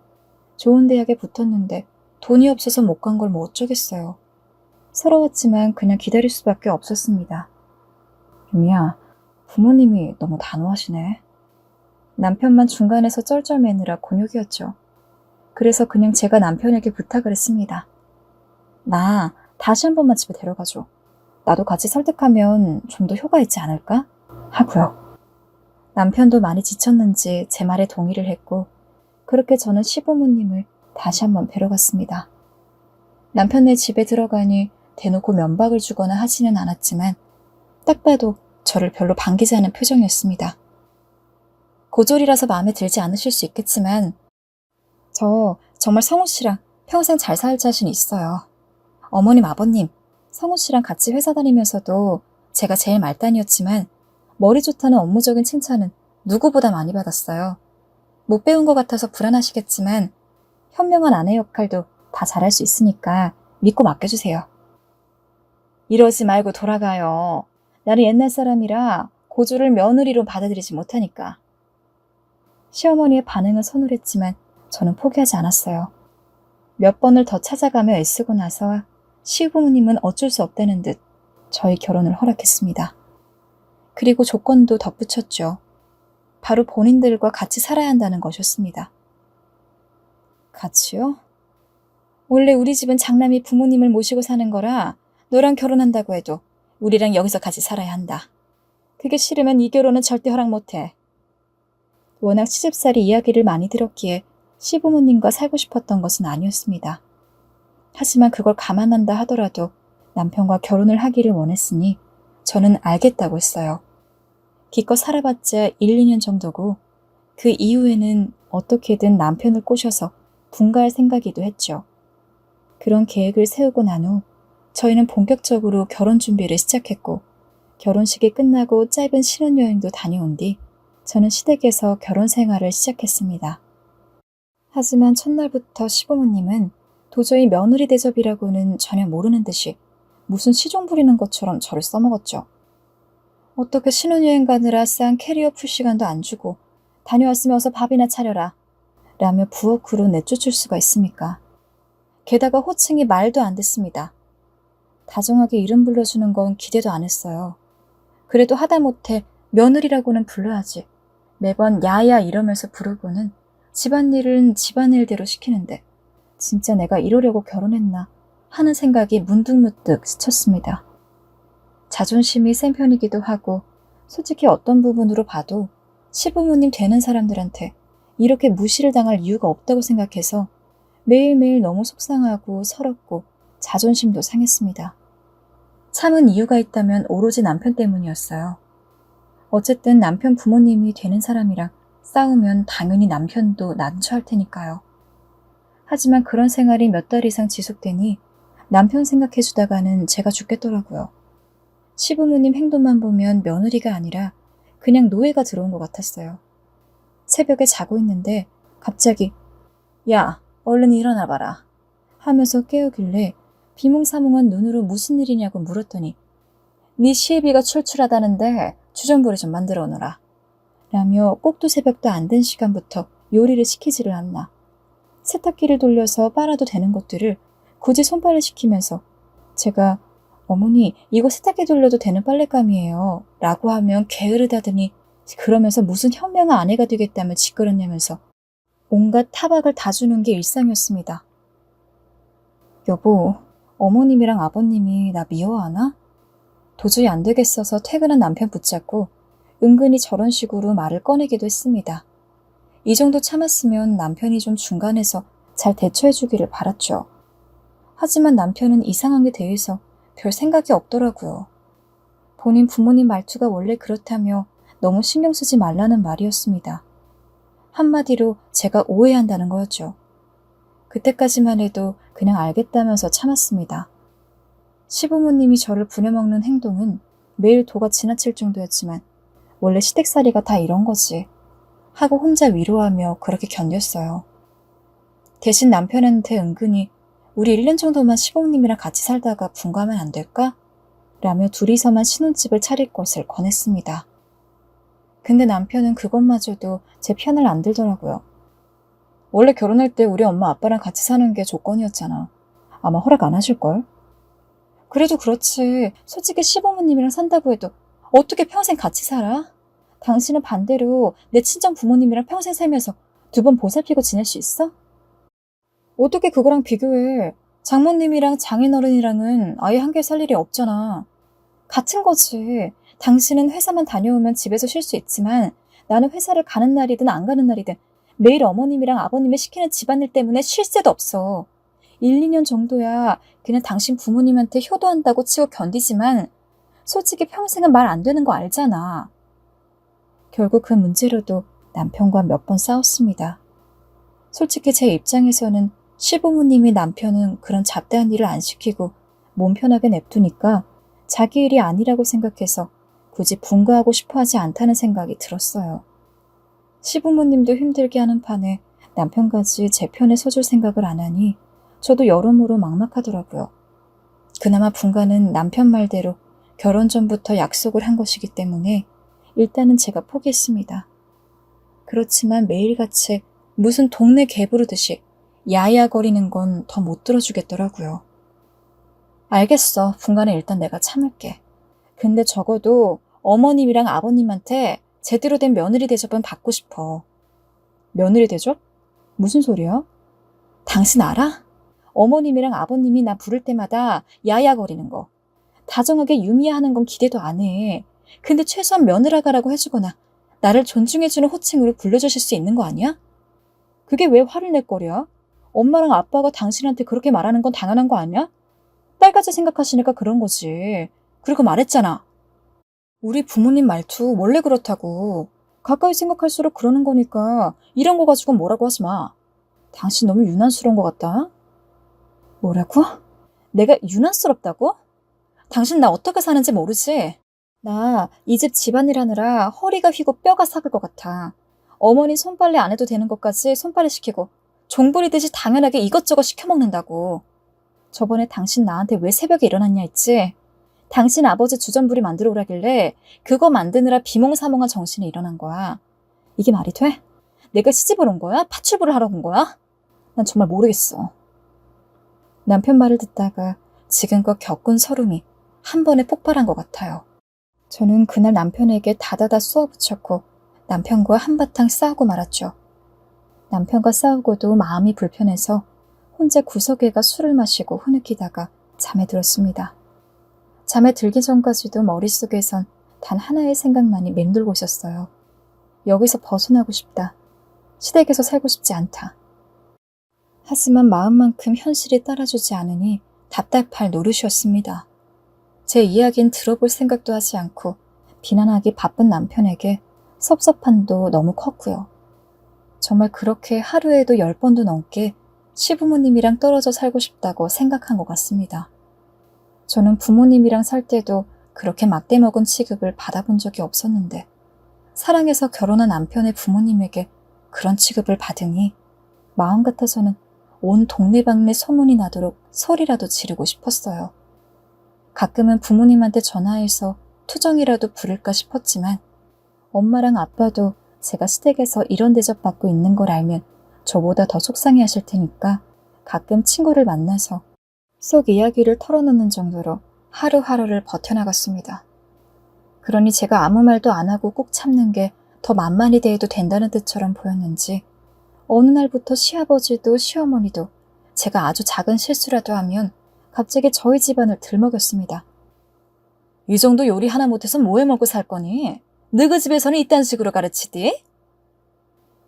좋은 대학에 붙었는데 돈이 없어서 못 간 걸 뭐 어쩌겠어요. 서러웠지만 그냥 기다릴 수밖에 없었습니다. 유미야, 부모님이 너무 단호하시네. 남편만 중간에서 쩔쩔매느라 곤욕이었죠. 그래서 그냥 제가 남편에게 부탁을 했습니다. 나 다시 한 번만 집에 데려가줘. 나도 같이 설득하면 좀 더 효과 있지 않을까? 하고요. 남편도 많이 지쳤는지 제 말에 동의를 했고 그렇게 저는 시부모님을 다시 한번 뵈러 갔습니다. 남편네 집에 들어가니 대놓고 면박을 주거나 하지는 않았지만 딱 봐도 저를 별로 반기지 않은 표정이었습니다. 고졸이라서 마음에 들지 않으실 수 있겠지만 저 정말 성우 씨랑 평생 잘 살 자신 있어요. 어머님, 아버님, 성우 씨랑 같이 회사 다니면서도 제가 제일 말단이었지만 머리 좋다는 업무적인 칭찬은 누구보다 많이 받았어요. 못 배운 것 같아서 불안하시겠지만 현명한 아내 역할도 다 잘할 수 있으니까 믿고 맡겨주세요. 이러지 말고 돌아가요. 나는 옛날 사람이라 고졸을 며느리로 받아들이지 못하니까. 시어머니의 반응은 서늘했지만 저는 포기하지 않았어요. 몇 번을 더 찾아가며 애쓰고 나서 시부모님은 어쩔 수 없다는 듯 저희 결혼을 허락했습니다. 그리고 조건도 덧붙였죠. 바로 본인들과 같이 살아야 한다는 것이었습니다. 같이요? 원래 우리 집은 장남이 부모님을 모시고 사는 거라 너랑 결혼한다고 해도 우리랑 여기서 같이 살아야 한다. 그게 싫으면 이 결혼은 절대 허락 못해. 워낙 시집살이 이야기를 많이 들었기에 시부모님과 살고 싶었던 것은 아니었습니다. 하지만 그걸 감안한다 하더라도 남편과 결혼을 하기를 원했으니 저는 알겠다고 했어요. 기껏 살아봤자 1, 2년 정도고 그 이후에는 어떻게든 남편을 꼬셔서 분가할 생각이기도 했죠. 그런 계획을 세우고 난 후 저희는 본격적으로 결혼 준비를 시작했고 결혼식이 끝나고 짧은 신혼여행도 다녀온 뒤 저는 시댁에서 결혼 생활을 시작했습니다. 하지만 첫날부터 시부모님은 도저히 며느리 대접이라고는 전혀 모르는 듯이 무슨 시종 부리는 것처럼 저를 써먹었죠. 어떻게 신혼여행 가느라 싼 캐리어 풀 시간도 안 주고 다녀왔으면 어서 밥이나 차려라 라며 부엌으로 내쫓을 수가 있습니까? 게다가 호칭이 말도 안 됐습니다. 다정하게 이름 불러주는 건 기대도 안 했어요. 그래도 하다못해 며느리라고는 불러야지. 매번 야야 이러면서 부르고는 집안일은 집안일대로 시키는데 진짜 내가 이러려고 결혼했나 하는 생각이 문득문득 스쳤습니다. 자존심이 센 편이기도 하고 솔직히 어떤 부분으로 봐도 시부모님 되는 사람들한테 이렇게 무시를 당할 이유가 없다고 생각해서 매일매일 너무 속상하고 서럽고 자존심도 상했습니다. 참은 이유가 있다면 오로지 남편 때문이었어요. 어쨌든 남편 부모님이 되는 사람이랑 싸우면 당연히 남편도 난처할 테니까요. 하지만 그런 생활이 몇 달 이상 지속되니 남편 생각해주다가는 제가 죽겠더라고요. 시부모님 행동만 보면 며느리가 아니라 그냥 노예가 들어온 것 같았어요. 새벽에 자고 있는데 갑자기 야, 얼른 일어나봐라 하면서 깨우길래 비몽사몽한 눈으로 무슨 일이냐고 물었더니 네 시애비가 출출하다는데 주전부리 좀 만들어 오너라 라며 꼭두 새벽도 안 된 시간부터 요리를 시키지를 않나. 세탁기를 돌려서 빨아도 되는 것들을 굳이 손빨래 시키면서 제가 어머니 이거 세탁기 돌려도 되는 빨랫감이에요 라고 하면 게으르다더니 그러면서 무슨 현명한 아내가 되겠다며 짓거렸냐면서 온갖 타박을 다 주는 게 일상이었습니다. 여보, 어머님이랑 아버님이 나 미워하나? 도저히 안 되겠어서 퇴근한 남편 붙잡고 은근히 저런 식으로 말을 꺼내기도 했습니다. 이 정도 참았으면 남편이 좀 중간에서 잘 대처해주기를 바랐죠. 하지만 남편은 이 상황에 대해서 별 생각이 없더라고요. 본인 부모님 말투가 원래 그렇다며 너무 신경 쓰지 말라는 말이었습니다. 한마디로 제가 오해한다는 거였죠. 그때까지만 해도 그냥 알겠다면서 참았습니다. 시부모님이 저를 부려먹는 행동은 매일 도가 지나칠 정도였지만 원래 시댁살이가 다 이런 거지 하고 혼자 위로하며 그렇게 견뎠어요. 대신 남편한테 은근히 우리 1년 정도만 시부모님이랑 같이 살다가 분가하면 안 될까? 라며 둘이서만 신혼집을 차릴 것을 권했습니다. 근데 남편은 그것마저도 제 편을 안 들더라고요. 원래 결혼할 때 우리 엄마 아빠랑 같이 사는 게 조건이었잖아. 아마 허락 안 하실걸? 그래도 그렇지. 솔직히 시부모님이랑 산다고 해도 어떻게 평생 같이 살아? 당신은 반대로 내 친정 부모님이랑 평생 살면서 두 번 보살피고 지낼 수 있어? 어떻게 그거랑 비교해. 장모님이랑 장인어른이랑은 아예 함께 살 일이 없잖아. 같은 거지. 당신은 회사만 다녀오면 집에서 쉴 수 있지만 나는 회사를 가는 날이든 안 가는 날이든 매일 어머님이랑 아버님이 시키는 집안일 때문에 쉴 새도 없어. 1, 2년 정도야 그냥 당신 부모님한테 효도한다고 치고 견디지만 솔직히 평생은 말 안 되는 거 알잖아. 결국 그 문제로도 남편과 몇 번 싸웠습니다. 솔직히 제 입장에서는 시부모님이 남편은 그런 잡다한 일을 안 시키고 몸 편하게 냅두니까 자기 일이 아니라고 생각해서 굳이 분가하고 싶어 하지 않다는 생각이 들었어요. 시부모님도 힘들게 하는 판에 남편까지 제 편에 서줄 생각을 안 하니 저도 여러모로 막막하더라고요. 그나마 분가는 남편 말대로 결혼 전부터 약속을 한 것이기 때문에 일단은 제가 포기했습니다. 그렇지만 매일같이 무슨 동네 개 부르듯이 야야거리는 건 더 못 들어주겠더라고요. 알겠어. 분가는 일단 내가 참을게. 근데 적어도 어머님이랑 아버님한테 제대로 된 며느리 대접은 받고 싶어. 며느리 대접? 무슨 소리야? 당신 알아? 어머님이랑 아버님이 나 부를 때마다 야야거리는 거. 다정하게 유미야하는 건 기대도 안 해. 근데 최소한 며느라가라고 해주거나 나를 존중해주는 호칭으로 불러주실 수 있는 거 아니야? 그게 왜 화를 낼 거랴? 엄마랑 아빠가 당신한테 그렇게 말하는 건 당연한 거 아니야? 딸까지 생각하시니까 그런 거지. 그리고 말했잖아. 우리 부모님 말투 원래 그렇다고. 가까이 생각할수록 그러는 거니까 이런 거 가지고 뭐라고 하지 마. 당신 너무 유난스러운 것 같다. 뭐라고? 내가 유난스럽다고? 당신 나 어떻게 사는지 모르지? 나 이 집 집안일 하느라 허리가 휘고 뼈가 삭을 것 같아. 어머니 손빨래 안 해도 되는 것까지 손빨래 시키고 종부리듯이 당연하게 이것저것 시켜먹는다고. 저번에 당신 나한테 왜 새벽에 일어났냐 했지? 당신 아버지 주전부리 만들어 오라길래 그거 만드느라 비몽사몽한 정신이 일어난 거야. 이게 말이 돼? 내가 시집을 온 거야? 파출부를 하러 온 거야? 난 정말 모르겠어. 남편 말을 듣다가 지금껏 겪은 서름이 한 번에 폭발한 것 같아요. 저는 그날 남편에게 다다다 쏘아붙였고 남편과 한바탕 싸우고 말았죠. 남편과 싸우고도 마음이 불편해서 혼자 구석에 가 술을 마시고 흐느끼다가 잠에 들었습니다. 잠에 들기 전까지도 머릿속에선 단 하나의 생각만이 맴돌고 있었어요. 여기서 벗어나고 싶다. 시댁에서 살고 싶지 않다. 하지만 마음만큼 현실이 따라주지 않으니 답답할 노릇이었습니다. 제 이야기는 들어볼 생각도 하지 않고 비난하기 바쁜 남편에게 섭섭함도 너무 컸고요. 정말 그렇게 하루에도 10번도 넘게 시부모님이랑 떨어져 살고 싶다고 생각한 것 같습니다. 저는 부모님이랑 살 때도 그렇게 막대먹은 취급을 받아본 적이 없었는데 사랑해서 결혼한 남편의 부모님에게 그런 취급을 받으니 마음 같아서는 온 동네방네 소문이 나도록 소리라도 지르고 싶었어요. 가끔은 부모님한테 전화해서 투정이라도 부릴까 싶었지만 엄마랑 아빠도 제가 시댁에서 이런 대접받고 있는 걸 알면 저보다 더 속상해 하실 테니까 가끔 친구를 만나서 속 이야기를 털어놓는 정도로 하루하루를 버텨나갔습니다. 그러니 제가 아무 말도 안 하고 꾹 참는 게 더 만만히 대해도 된다는 뜻처럼 보였는지 어느 날부터 시아버지도 시어머니도 제가 아주 작은 실수라도 하면 갑자기 저희 집안을 들먹였습니다. 이 정도 요리 하나 못해서 뭐해 먹고 살 거니? 너희 집에서는 이딴 식으로 가르치디?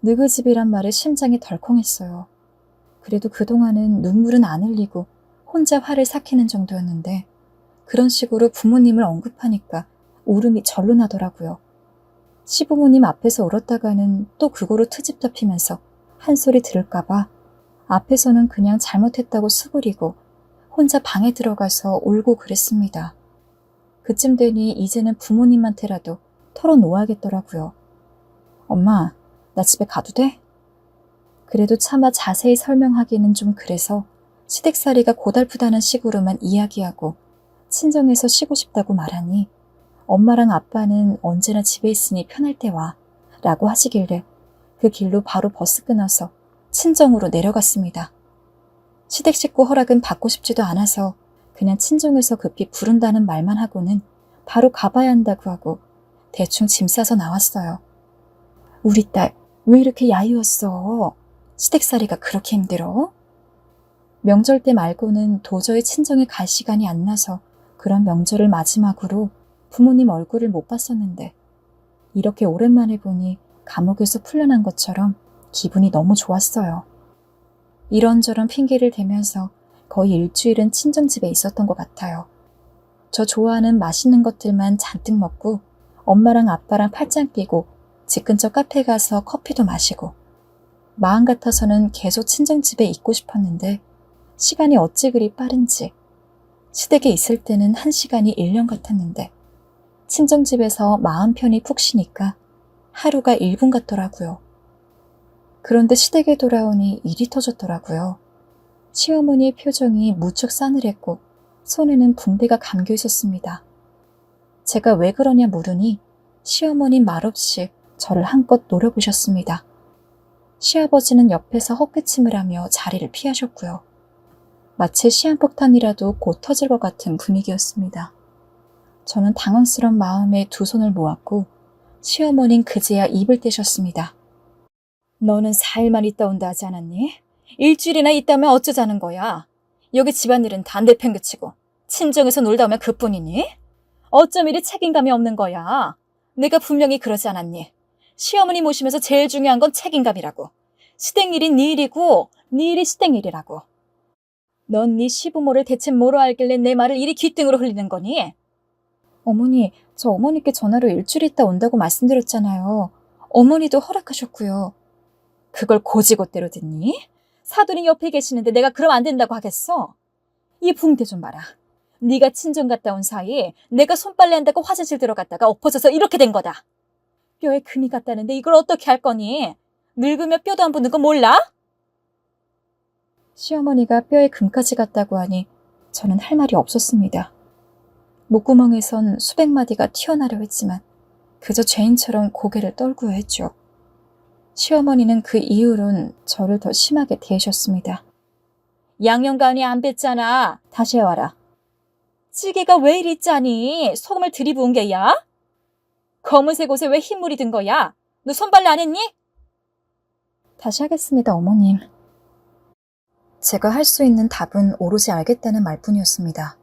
너희 집이란 말에 심장이 덜컹했어요. 그래도 그동안은 눈물은 안 흘리고 혼자 화를 삭히는 정도였는데 그런 식으로 부모님을 언급하니까 울음이 절로 나더라고요. 시부모님 앞에서 울었다가는 또 그거로 트집 잡히면서 한 소리 들을까봐 앞에서는 그냥 잘못했다고 수그리고 혼자 방에 들어가서 울고 그랬습니다. 그쯤 되니 이제는 부모님한테라도 털어놓아야겠더라고요. 엄마, 나 집에 가도 돼? 그래도 차마 자세히 설명하기는 좀 그래서 시댁살이가 고달프다는 식으로만 이야기하고 친정에서 쉬고 싶다고 말하니 엄마랑 아빠는 언제나 집에 있으니 편할 때 와 라고 하시길래 그 길로 바로 버스 끊어서 친정으로 내려갔습니다. 시댁 식구 허락은 받고 싶지도 않아서 그냥 친정에서 급히 부른다는 말만 하고는 바로 가봐야 한다고 하고 대충 짐 싸서 나왔어요. 우리 딸 왜 이렇게 야유었어? 시댁살이가 그렇게 힘들어? 명절 때 말고는 도저히 친정에 갈 시간이 안 나서 그런 명절을 마지막으로 부모님 얼굴을 못 봤었는데 이렇게 오랜만에 보니 감옥에서 풀려난 것처럼 기분이 너무 좋았어요. 이런저런 핑계를 대면서 거의 일주일은 친정집에 있었던 것 같아요. 저 좋아하는 맛있는 것들만 잔뜩 먹고 엄마랑 아빠랑 팔짱 끼고 집 근처 카페 가서 커피도 마시고 마음 같아서는 계속 친정집에 있고 싶었는데 시간이 어찌 그리 빠른지 시댁에 있을 때는 1시간이 1년 같았는데 친정집에서 마음 편히 푹 쉬니까 하루가 1분 같더라고요. 그런데 시댁에 돌아오니 일이 터졌더라고요. 시어머니의 표정이 무척 싸늘했고 손에는 붕대가 감겨 있었습니다. 제가 왜 그러냐 물으니 시어머니 말없이 저를 한껏 노려보셨습니다. 시아버지는 옆에서 헛기침을 하며 자리를 피하셨고요. 마치 시한폭탄이라도 곧 터질 것 같은 분위기였습니다. 저는 당황스러운 마음에 두 손을 모았고 시어머니는 그제야 입을 떼셨습니다. 너는 4일만 있다 온다 하지 않았니? 일주일이나 있다면 어쩌자는 거야? 여기 집안일은 다 내팽개치고 친정에서 놀다 오면 그뿐이니? 어쩜 이리 책임감이 없는 거야? 내가 분명히 그러지 않았니? 시어머니 모시면서 제일 중요한 건 책임감이라고. 시댁 일이 네 일이고 네 일이 시댁 일이라고. 넌 네 시부모를 대체 뭐로 알길래 내 말을 이리 귓등으로 흘리는 거니? 어머니, 저 어머니께 전화로 일주일 있다 온다고 말씀드렸잖아요. 어머니도 허락하셨고요. 그걸 고지고대로 듣니? 사돈이 옆에 계시는데 내가 그럼 안 된다고 하겠어? 이 붕대 좀 봐라. 네가 친정 갔다 온 사이에 내가 손빨래 한다고 화장실 들어갔다가 엎어져서 이렇게 된 거다. 뼈에 금이 갔다는데 이걸 어떻게 할 거니? 늙으면 뼈도 안 붙는 거 몰라? 시어머니가 뼈에 금까지 갔다고 하니 저는 할 말이 없었습니다. 목구멍에선 수백 마디가 튀어나려 했지만 그저 죄인처럼 고개를 떨구어 했죠. 시어머니는 그 이후론 저를 더 심하게 대하셨습니다. 양념간이 안 뱄잖아. 다시 해와라. 찌개가 왜 이리 짜니? 소금을 들이부은 게야? 검은색 옷에 왜 흰물이 든 거야? 너 손빨래 안 했니? 다시 하겠습니다, 어머님. 제가 할 수 있는 답은 오로지 알겠다는 말뿐이었습니다.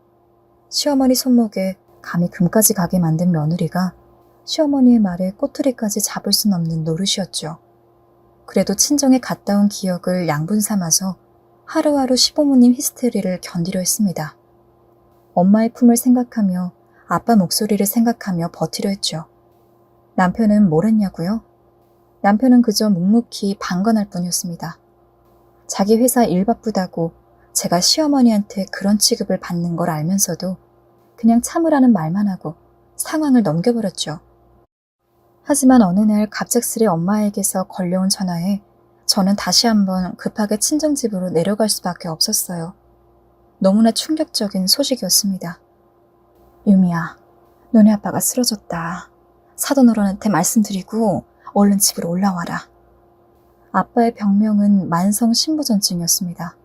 시어머니 손목에 감히 금까지 가게 만든 며느리가 시어머니의 말에 꼬투리까지 잡을 순 없는 노릇이었죠. 그래도 친정에 갔다 온 기억을 양분 삼아서 하루하루 시부모님 히스테리를 견디려 했습니다. 엄마의 품을 생각하며 아빠 목소리를 생각하며 버티려 했죠. 남편은 뭘 했냐고요? 남편은 그저 묵묵히 방관할 뿐이었습니다. 자기 회사 일 바쁘다고 제가 시어머니한테 그런 취급을 받는 걸 알면서도 그냥 참으라는 말만 하고 상황을 넘겨버렸죠. 하지만 어느 날 갑작스레 엄마에게서 걸려온 전화에 저는 다시 한번 급하게 친정집으로 내려갈 수밖에 없었어요. 너무나 충격적인 소식이었습니다. 유미야, 너네 아빠가 쓰러졌다. 사돈 어른한테 말씀드리고 얼른 집으로 올라와라. 아빠의 병명은 만성 신부전증이었습니다.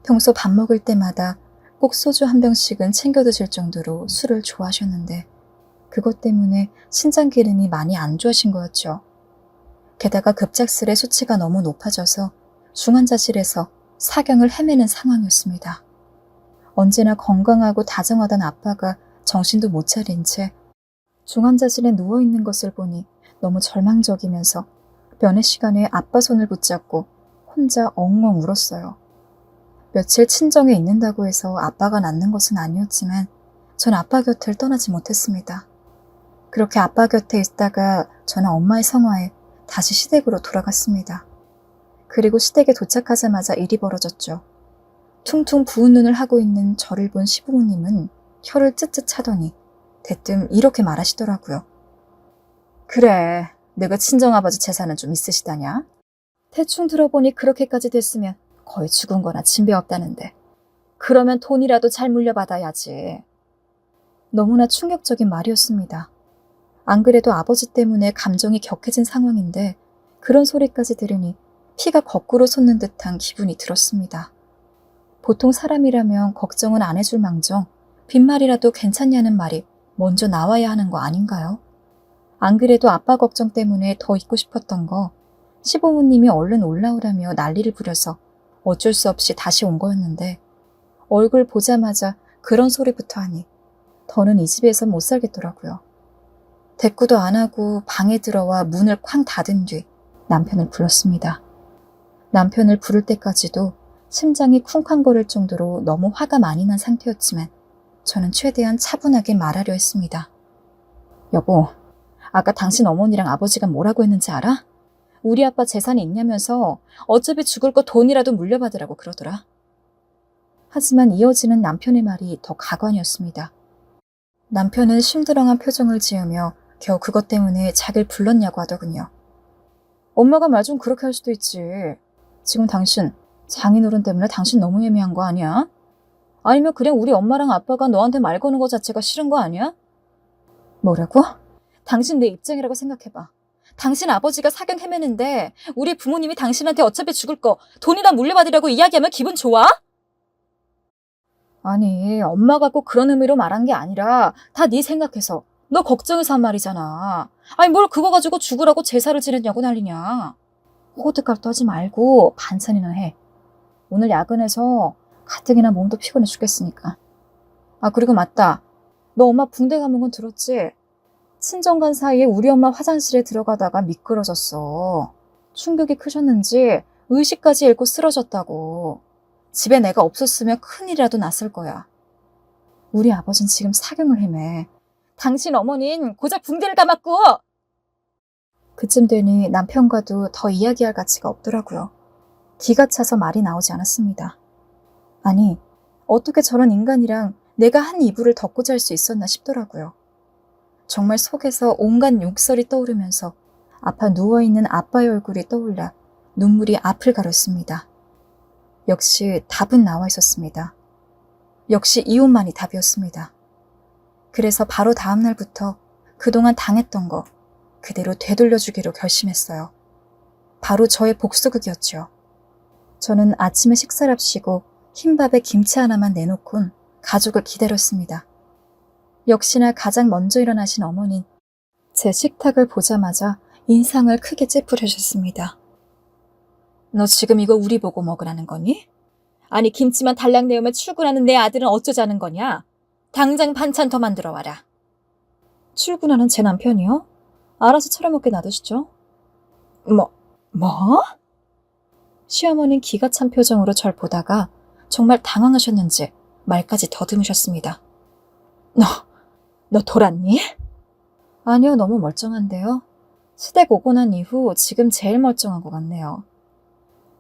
평소 밥 먹을 때마다 꼭 소주 한 병씩은 챙겨 드실 정도로 술을 좋아하셨는데 그것 때문에 신장 기능이 많이 안 좋아진 거였죠. 게다가 급작스레 수치가 너무 높아져서 중환자실에서 사경을 헤매는 상황이었습니다. 언제나 건강하고 다정하던 아빠가 정신도 못 차린 채 중환자실에 누워있는 것을 보니 너무 절망적이면서 면회 시간에 아빠 손을 붙잡고 혼자 엉엉 울었어요. 며칠 친정에 있는다고 해서 아빠가 낫는 것은 아니었지만 전 아빠 곁을 떠나지 못했습니다. 그렇게 아빠 곁에 있다가 저는 엄마의 성화에 다시 시댁으로 돌아갔습니다. 그리고 시댁에 도착하자마자 일이 벌어졌죠. 퉁퉁 부은 눈을 하고 있는 저를 본 시부모님은 혀를 쯧쯧 차더니 대뜸 이렇게 말하시더라고요. 그래, 너가 친정아버지 재산은 좀 있으시다냐? 대충 들어보니 그렇게까지 됐으면 거의 죽은 거나 진배 없다는데. 그러면 돈이라도 잘 물려받아야지. 너무나 충격적인 말이었습니다. 안 그래도 아버지 때문에 감정이 격해진 상황인데 그런 소리까지 들으니 피가 거꾸로 솟는 듯한 기분이 들었습니다. 보통 사람이라면 걱정은 안 해줄 망정 빈말이라도 괜찮냐는 말이 먼저 나와야 하는 거 아닌가요? 안 그래도 아빠 걱정 때문에 더 있고 싶었던 거 시부모님이 얼른 올라오라며 난리를 부려서 어쩔 수 없이 다시 온 거였는데 얼굴 보자마자 그런 소리부터 하니 더는 이 집에서 못 살겠더라고요. 대꾸도 안 하고 방에 들어와 문을 쾅 닫은 뒤 남편을 불렀습니다. 남편을 부를 때까지도 심장이 쿵쾅거릴 정도로 너무 화가 많이 난 상태였지만 저는 최대한 차분하게 말하려 했습니다. 여보, 아까 당신 어머니랑 아버지가 뭐라고 했는지 알아? 우리 아빠 재산이 있냐면서 어차피 죽을 거 돈이라도 물려받으라고 그러더라. 하지만 이어지는 남편의 말이 더 가관이었습니다. 남편은 심드렁한 표정을 지으며 겨우 그것 때문에 자기를 불렀냐고 하더군요. 엄마가 말 좀 그렇게 할 수도 있지. 지금 당신 장인어른 때문에 당신 너무 예민한 거 아니야? 아니면 그냥 우리 엄마랑 아빠가 너한테 말 거는 거 자체가 싫은 거 아니야? 뭐라고? 당신 내 입장이라고 생각해봐. 당신 아버지가 사경 헤매는데 우리 부모님이 당신한테 어차피 죽을 거 돈이나 물려받으려고 이야기하면 기분 좋아? 아니, 엄마가 꼭 그런 의미로 말한 게 아니라 다 네 생각해서 너 걱정해서 한 말이잖아. 아니 뭘 그거 가지고 죽으라고 제사를 지냈냐고 난리냐. 호드값 떠지 말고 반찬이나 해. 오늘 야근해서 가뜩이나 몸도 피곤해 죽겠으니까. 아 그리고 맞다. 너 엄마 붕대 감은 건 들었지? 친정 간 사이에 우리 엄마 화장실에 들어가다가 미끄러졌어. 충격이 크셨는지 의식까지 잃고 쓰러졌다고. 집에 내가 없었으면 큰일이라도 났을 거야. 우리 아버진 지금 사경을 헤매. 당신 어머닌 고작 붕대를 감았고. 그쯤 되니 남편과도 더 이야기할 가치가 없더라고요. 기가 차서 말이 나오지 않았습니다. 아니, 어떻게 저런 인간이랑 내가 한 이불을 덮고 잘 수 있었나 싶더라고요. 정말 속에서 온갖 욕설이 떠오르면서 아파 누워있는 아빠의 얼굴이 떠올라 눈물이 앞을 가렸습니다. 역시 답은 나와 있었습니다. 역시 이혼만이 답이었습니다. 그래서 바로 다음 날부터 그동안 당했던 거 그대로 되돌려주기로 결심했어요. 바로 저의 복수극이었죠. 저는 아침에 식사를 합시고 흰밥에 김치 하나만 내놓곤 가족을 기다렸습니다. 역시나 가장 먼저 일어나신 어머니는 제 식탁을 보자마자 인상을 크게 찌푸리셨습니다. 너 지금 이거 우리 보고 먹으라는 거니? 아니 김치만 달랑 내오면 출근하는 내 아들은 어쩌자는 거냐? 당장 반찬 더 만들어 와라. 출근하는 제 남편이요? 알아서 차려먹게 놔두시죠. 뭐? 시어머니는 기가 찬 표정으로 절 보다가 정말 당황하셨는지 말까지 더듬으셨습니다. 너 돌았니? 아니요, 너무 멀쩡한데요. 시댁 오고 난 이후 지금 제일 멀쩡한 것 같네요.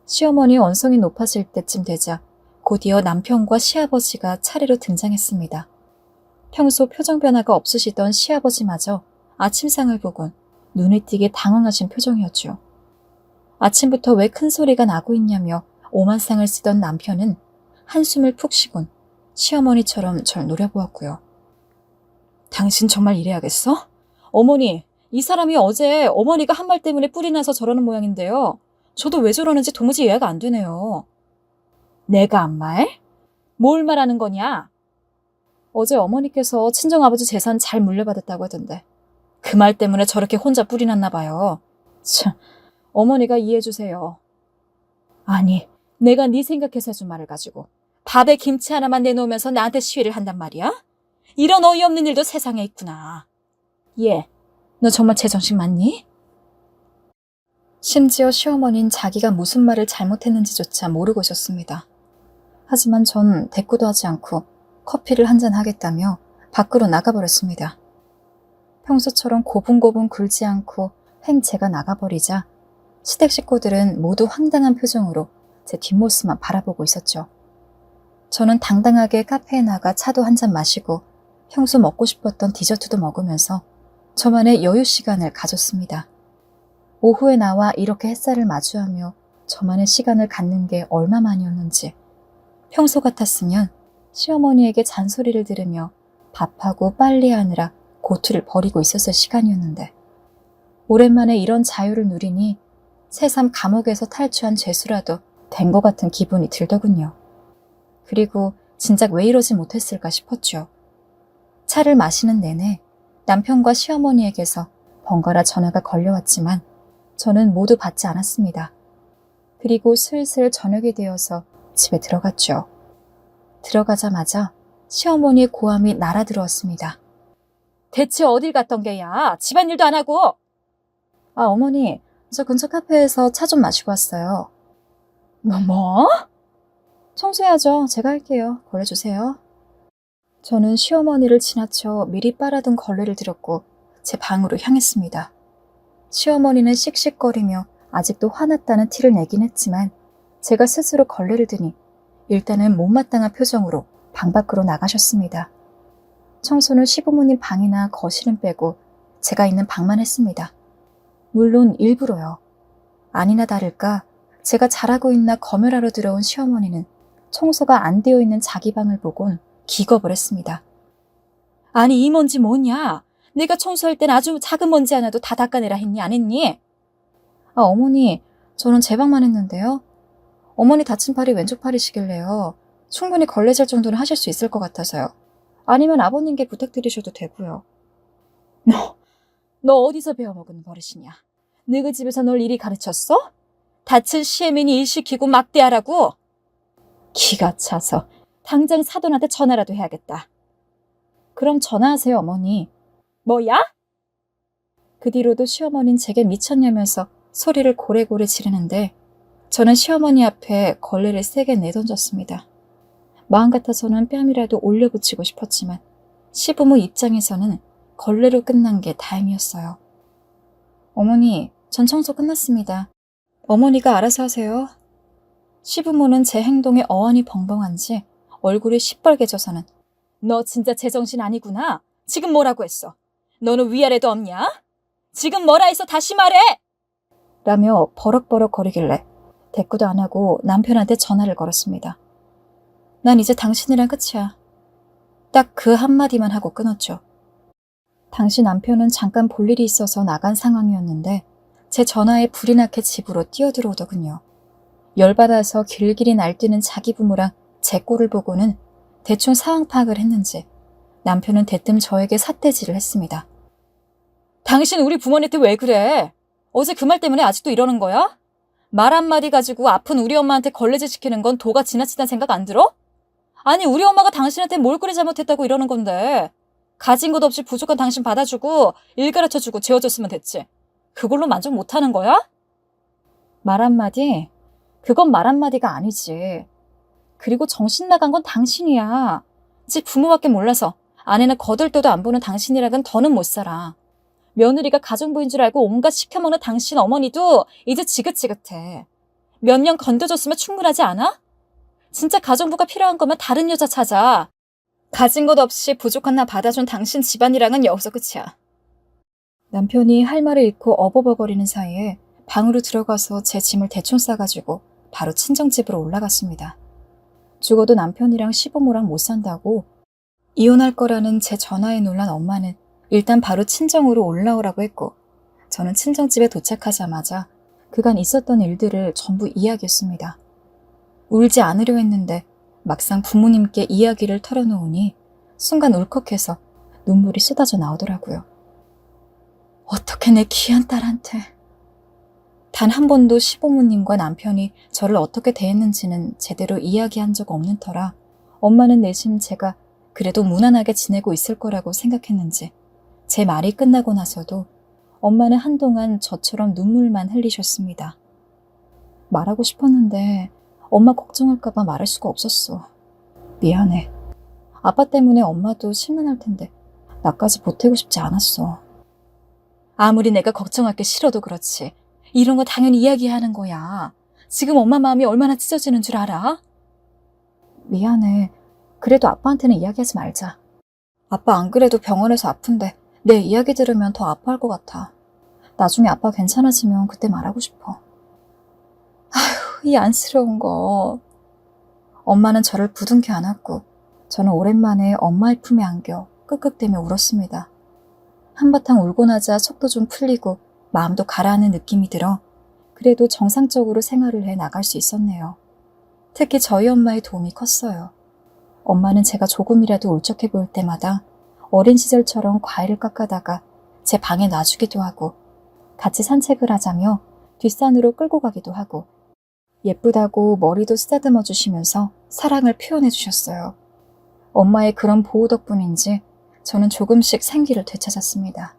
시어머니 언성이 높아질 때쯤 되자 곧이어 남편과 시아버지가 차례로 등장했습니다. 평소 표정 변화가 없으시던 시아버지마저 아침상을 보곤 눈에 띄게 당황하신 표정이었죠. 아침부터 왜 큰 소리가 나고 있냐며 오만상을 쓰던 남편은 한숨을 푹 쉬곤 시어머니처럼 절 노려보았고요. 당신 정말 이래야겠어? 어머니, 이 사람이 어제 어머니가 한 말 때문에 뿔이 나서 저러는 모양인데요. 저도 왜 저러는지 도무지 이해가 안 되네요. 내가 한 말? 뭘 말하는 거냐? 어제 어머니께서 친정아버지 재산 잘 물려받았다고 하던데 그 말 때문에 저렇게 혼자 뿔이 났나 봐요. 참, 어머니가 이해해주세요. 아니, 내가 네 생각해서 해준 말을 가지고 밥에 김치 하나만 내놓으면서 나한테 시위를 한단 말이야? 이런 어이없는 일도 세상에 있구나. 얘, 너 정말 제정신 맞니? 심지어 시어머니는 자기가 무슨 말을 잘못했는지조차 모르고 있었습니다. 하지만 전 대꾸도 하지 않고 커피를 한잔 하겠다며 밖으로 나가버렸습니다. 평소처럼 고분고분 굴지 않고 횡 제가 나가버리자 시댁 식구들은 모두 황당한 표정으로 제 뒷모습만 바라보고 있었죠. 저는 당당하게 카페에 나가 차도 한잔 마시고 평소 먹고 싶었던 디저트도 먹으면서 저만의 여유 시간을 가졌습니다. 오후에 나와 이렇게 햇살을 마주하며 저만의 시간을 갖는 게 얼마만이었는지 평소 같았으면 시어머니에게 잔소리를 들으며 밥하고 빨래하느라 고투를 벌이고 있었을 시간이었는데 오랜만에 이런 자유를 누리니 새삼 감옥에서 탈주한 죄수라도 된 것 같은 기분이 들더군요. 그리고 진작 왜 이러지 못했을까 싶었죠. 차를 마시는 내내 남편과 시어머니에게서 번갈아 전화가 걸려왔지만 저는 모두 받지 않았습니다. 그리고 슬슬 저녁이 되어서 집에 들어갔죠. 들어가자마자 시어머니의 고함이 날아들어왔습니다. 대체 어딜 갔던 게야? 집안일도 안 하고. 아, 어머니, 저 근처 카페에서 차 좀 마시고 왔어요. 뭐? 청소해야죠. 제가 할게요. 걸레 주세요. 저는 시어머니를 지나쳐 미리 빨아둔 걸레를 들었고 제 방으로 향했습니다. 시어머니는 씩씩거리며 아직도 화났다는 티를 내긴 했지만 제가 스스로 걸레를 드니 일단은 못마땅한 표정으로 방 밖으로 나가셨습니다. 청소는 시부모님 방이나 거실은 빼고 제가 있는 방만 했습니다. 물론 일부러요. 아니나 다를까 제가 잘하고 있나 검열하러 들어온 시어머니는 청소가 안 되어 있는 자기 방을 보곤 기겁을 했습니다. 아니 이 먼지 뭐냐? 내가 청소할 땐 아주 작은 먼지 하나도 다 닦아내라 했니 안 했니? 아 어머니 저는 제 방만 했는데요. 어머니 다친 팔이 왼쪽 팔이시길래요. 충분히 걸레질 정도는 하실 수 있을 것 같아서요. 아니면 아버님께 부탁드리셔도 되고요. 너 어디서 배워먹은 버릇이냐? 너희 집에서 널 이리 가르쳤어? 다친 시애민이 일 시키고 막대하라고? 기가 차서 당장 사돈한테 전화라도 해야겠다. 그럼 전화하세요 어머니. 뭐야? 그 뒤로도 시어머니는 제게 미쳤냐면서 소리를 고래고래 지르는데 저는 시어머니 앞에 걸레를 세게 내던졌습니다. 마음 같아서는 뺨이라도 올려붙이고 싶었지만 시부모 입장에서는 걸레로 끝난 게 다행이었어요. 어머니, 전 청소 끝났습니다. 어머니가 알아서 하세요. 시부모는 제 행동에 어안이 벙벙한지 얼굴이 시뻘개져서는 너 진짜 제정신 아니구나. 지금 뭐라고 했어? 너는 위아래도 없냐? 지금 뭐라 해서 다시 말해! 라며 버럭버럭 거리길래 대꾸도 안 하고 남편한테 전화를 걸었습니다. 난 이제 당신이랑 끝이야. 딱 그 한마디만 하고 끊었죠. 당시 남편은 잠깐 볼 일이 있어서 나간 상황이었는데 제 전화에 불이 나게 집으로 뛰어들어오더군요. 열받아서 길길이 날뛰는 자기 부모랑 제 제 꼴을 보고는 대충 상황 파악을 했는지 남편은 대뜸 저에게 삿대질을 했습니다. 당신 우리 부모님한테 왜 그래? 어제 그 말 때문에 아직도 이러는 거야? 말 한마디 가지고 아픈 우리 엄마한테 걸레질 시키는 건 도가 지나치다는 생각 안 들어? 아니 우리 엄마가 당신한테 뭘 그리 잘못했다고 이러는 건데. 가진 것 없이 부족한 당신 받아주고 일 가르쳐주고 재워줬으면 됐지. 그걸로 만족 못하는 거야? 말 한마디? 그건 말 한마디가 아니지. 그리고 정신 나간 건 당신이야. 집 부모밖에 몰라서 아내는 거들떠도 안 보는 당신이랑은 더는 못 살아. 며느리가 가정부인 줄 알고 온갖 시켜먹는 당신 어머니도 이제 지긋지긋해. 몇 년 건져줬으면 충분하지 않아? 진짜 가정부가 필요한 거면 다른 여자 찾아. 가진 것 없이 부족한 나 받아준 당신 집안이랑은 여기서 끝이야. 남편이 할 말을 잃고 어버버거리는 사이에 방으로 들어가서 제 짐을 대충 싸가지고 바로 친정집으로 올라갔습니다. 죽어도 남편이랑 시부모랑 못 산다고 이혼할 거라는 제 전화에 놀란 엄마는 일단 바로 친정으로 올라오라고 했고 저는 친정집에 도착하자마자 그간 있었던 일들을 전부 이야기했습니다. 울지 않으려 했는데 막상 부모님께 이야기를 털어놓으니 순간 울컥해서 눈물이 쏟아져 나오더라고요. 어떻게 내 귀한 딸한테. 단 한 번도 시부모님과 남편이 저를 어떻게 대했는지는 제대로 이야기한 적 없는 터라 엄마는 내심 제가 그래도 무난하게 지내고 있을 거라고 생각했는지 제 말이 끝나고 나서도 엄마는 한동안 저처럼 눈물만 흘리셨습니다. 말하고 싶었는데 엄마 걱정할까봐 말할 수가 없었어. 미안해. 아빠 때문에 엄마도 심란할 텐데 나까지 보태고 싶지 않았어. 아무리 내가 걱정할 게 싫어도 그렇지. 이런 거 당연히 이야기하는 거야. 지금 엄마 마음이 얼마나 찢어지는 줄 알아? 미안해. 그래도 아빠한테는 이야기하지 말자. 아빠 안 그래도 병원에서 아픈데 내 이야기 들으면 더 아파할 것 같아. 나중에 아빠 괜찮아지면 그때 말하고 싶어. 아휴, 이 안쓰러운 거. 엄마는 저를 부둥켜 안았고 저는 오랜만에 엄마의 품에 안겨 끄끄대며 울었습니다. 한바탕 울고 나자 속도 좀 풀리고 마음도 가라앉는 느낌이 들어 그래도 정상적으로 생활을 해 나갈 수 있었네요. 특히 저희 엄마의 도움이 컸어요. 엄마는 제가 조금이라도 울적해 보일 때마다 어린 시절처럼 과일을 깎아다가 제 방에 놔주기도 하고 같이 산책을 하자며 뒷산으로 끌고 가기도 하고 예쁘다고 머리도 쓰다듬어 주시면서 사랑을 표현해 주셨어요. 엄마의 그런 보호 덕분인지 저는 조금씩 생기를 되찾았습니다.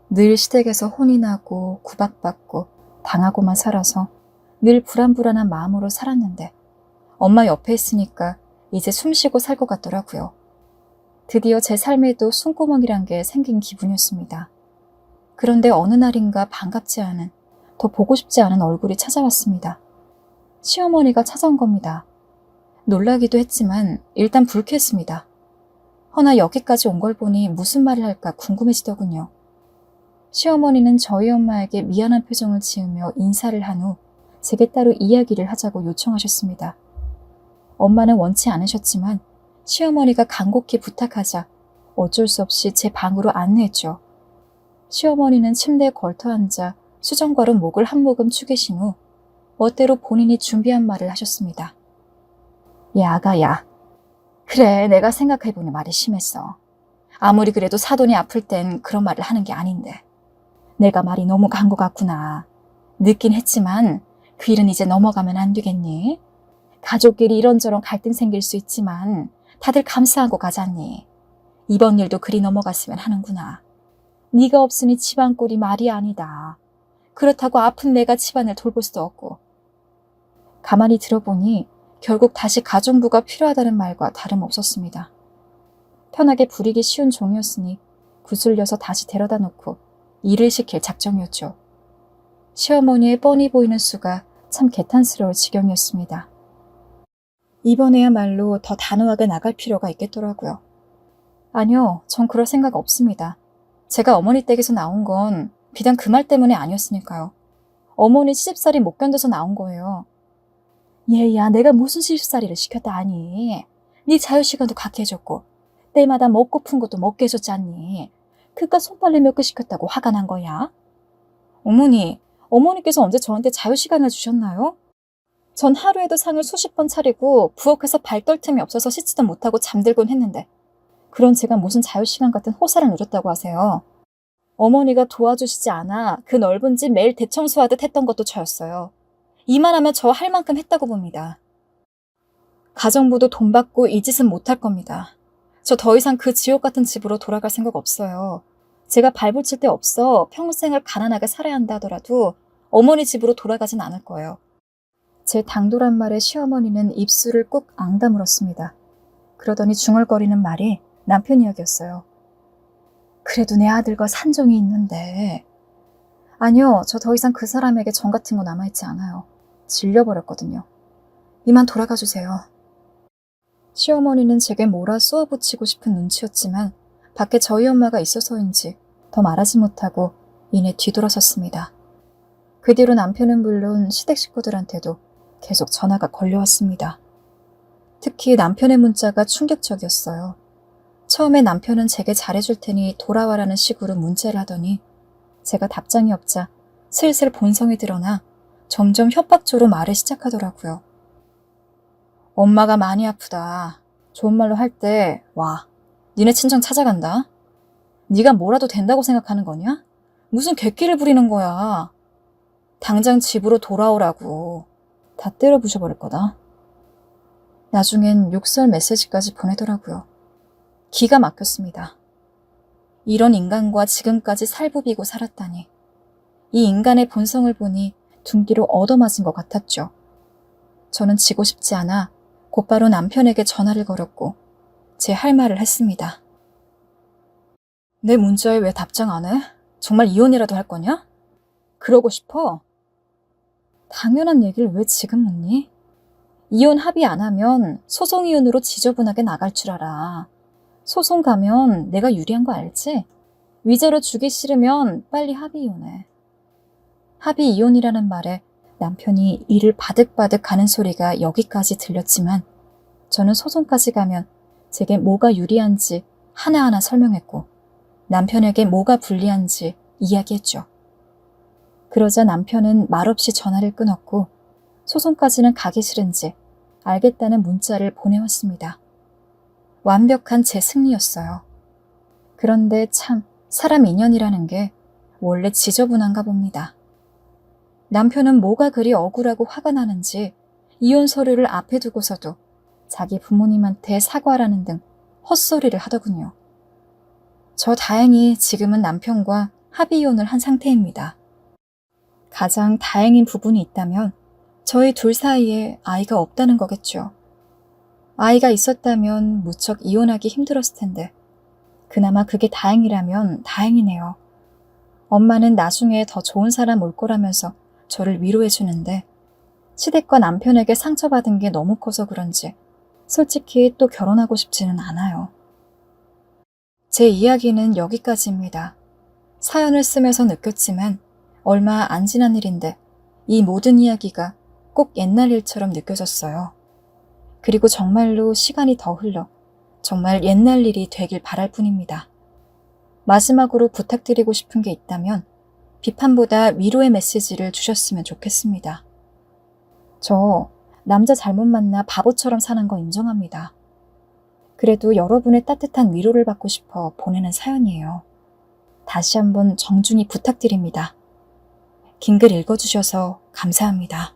늘 시댁에서 혼이 나고 구박받고 당하고만 살아서 늘 불안불안한 마음으로 살았는데 엄마 옆에 있으니까 이제 숨쉬고 살 것 같더라고요. 드디어 제 삶에도 숨구멍이란 게 생긴 기분이었습니다. 그런데 어느 날인가 반갑지 않은, 더 보고 싶지 않은 얼굴이 찾아왔습니다. 시어머니가 찾아온 겁니다. 놀라기도 했지만 일단 불쾌했습니다. 허나 여기까지 온 걸 보니 무슨 말을 할까 궁금해지더군요. 시어머니는 저희 엄마에게 미안한 표정을 지으며 인사를 한 후 제게 따로 이야기를 하자고 요청하셨습니다. 엄마는 원치 않으셨지만 시어머니가 간곡히 부탁하자 어쩔 수 없이 제 방으로 안내했죠. 시어머니는 침대에 걸터앉아 수정과로 목을 한 모금 축이신 후 멋대로 본인이 준비한 말을 하셨습니다. 야, 아가야. 그래, 내가 생각해보니 말이 심했어. 아무리 그래도 사돈이 아플 땐 그런 말을 하는 게 아닌데. 내가 말이 너무 간 것 같구나. 늦긴 했지만 그 일은 이제 넘어가면 안 되겠니? 가족끼리 이런저런 갈등 생길 수 있지만 다들 감사하고 가자니. 이번 일도 그리 넘어갔으면 하는구나. 네가 없으니 집안 꼴이 말이 아니다. 그렇다고 아픈 내가 집안을 돌볼 수도 없고. 가만히 들어보니 결국 다시 가정부가 필요하다는 말과 다름없었습니다. 편하게 부리기 쉬운 종이었으니 구슬려서 다시 데려다 놓고 일을 시킬 작정이었죠. 시어머니의 뻔히 보이는 수가 참 개탄스러울 지경이었습니다. 이번에야말로 더 단호하게 나갈 필요가 있겠더라고요. 아니요, 전 그럴 생각 없습니다. 제가 어머니 댁에서 나온 건 비단 그 말 때문에 아니었으니까요. 어머니 시집살이 못 견뎌서 나온 거예요. 얘야, 내가 무슨 시집살이를 시켰다 하니. 네 자유시간도 갖게 해줬고 때마다 먹고픈 것도 먹게 해줬지 않니. 그깟 손빨래 몇 개 시켰다고 화가 난 거야? 어머니께서 언제 저한테 자유시간을 주셨나요? 전 하루에도 상을 수십 번 차리고 부엌에서 발 떨 틈이 없어서 씻지도 못하고 잠들곤 했는데 그런 제가 무슨 자유시간 같은 호사를 누렸다고 하세요. 어머니가 도와주시지 않아 그 넓은 집 매일 대청소하듯 했던 것도 저였어요. 이만하면 저 할 만큼 했다고 봅니다. 가정부도 돈 받고 이 짓은 못할 겁니다. 저 더 이상 그 지옥 같은 집으로 돌아갈 생각 없어요. 제가 발붙일 데 없어 평생을 가난하게 살아야 한다 하더라도 어머니 집으로 돌아가진 않을 거예요. 제 당돌한 말에 시어머니는 입술을 꾹 앙다물었습니다. 그러더니 중얼거리는 말이 남편 이야기였어요. 그래도 내 아들과 산정이 있는데. 아니요, 저 더 이상 그 사람에게 정 같은 거 남아있지 않아요. 질려버렸거든요. 이만 돌아가 주세요. 시어머니는 제게 몰아 쏘아붙이고 싶은 눈치였지만 밖에 저희 엄마가 있어서인지 더 말하지 못하고 이내 뒤돌아섰습니다. 그 뒤로 남편은 물론 시댁 식구들한테도 계속 전화가 걸려왔습니다. 특히 남편의 문자가 충격적이었어요. 처음에 남편은 제게 잘해줄 테니 돌아와라는 식으로 문자를 하더니 제가 답장이 없자 슬슬 본성이 드러나 점점 협박조로 말을 시작하더라고요. 엄마가 많이 아프다. 좋은 말로 할 때 와. 니네 친정 찾아간다. 네가 뭐라도 된다고 생각하는 거냐? 무슨 객기를 부리는 거야. 당장 집으로 돌아오라고. 다 때려 부셔버릴 거다. 나중엔 욕설 메시지까지 보내더라고요. 기가 막혔습니다. 이런 인간과 지금까지 살부비고 살았다니. 이 인간의 본성을 보니 둔기로 얻어맞은 것 같았죠. 저는 지고 싶지 않아 곧바로 남편에게 전화를 걸었고 제 할 말을 했습니다. 내 문자에 왜 답장 안 해? 정말 이혼이라도 할 거냐? 그러고 싶어? 당연한 얘기를 왜 지금 묻니? 이혼 합의 안 하면 소송 이혼으로 지저분하게 나갈 줄 알아. 소송 가면 내가 유리한 거 알지? 위자료 주기 싫으면 빨리 합의 이혼해. 합의 이혼이라는 말에 남편이 이를 바득바득 가는 소리가 여기까지 들렸지만 저는 소송까지 가면 제게 뭐가 유리한지 하나하나 설명했고 남편에게 뭐가 불리한지 이야기했죠. 그러자 남편은 말없이 전화를 끊었고 소송까지는 가기 싫은지 알겠다는 문자를 보내왔습니다. 완벽한 제 승리였어요. 그런데 참 사람 인연이라는 게 원래 지저분한가 봅니다. 남편은 뭐가 그리 억울하고 화가 나는지 이혼 서류를 앞에 두고서도 자기 부모님한테 사과라는 등 헛소리를 하더군요. 저 다행히 지금은 남편과 합의 이혼을 한 상태입니다. 가장 다행인 부분이 있다면 저희 둘 사이에 아이가 없다는 거겠죠. 아이가 있었다면 무척 이혼하기 힘들었을 텐데 그나마 그게 다행이라면 다행이네요. 엄마는 나중에 더 좋은 사람 올 거라면서 저를 위로해 주는데 시댁과 남편에게 상처받은 게 너무 커서 그런지 솔직히 또 결혼하고 싶지는 않아요. 제 이야기는 여기까지입니다. 사연을 쓰면서 느꼈지만 얼마 안 지난 일인데 이 모든 이야기가 꼭 옛날 일처럼 느껴졌어요. 그리고 정말로 시간이 더 흘러 정말 옛날 일이 되길 바랄 뿐입니다. 마지막으로 부탁드리고 싶은 게 있다면 비판보다 위로의 메시지를 주셨으면 좋겠습니다. 저 남자 잘못 만나 바보처럼 사는 거 인정합니다. 그래도 여러분의 따뜻한 위로를 받고 싶어 보내는 사연이에요. 다시 한번 정중히 부탁드립니다. 긴 글 읽어주셔서 감사합니다.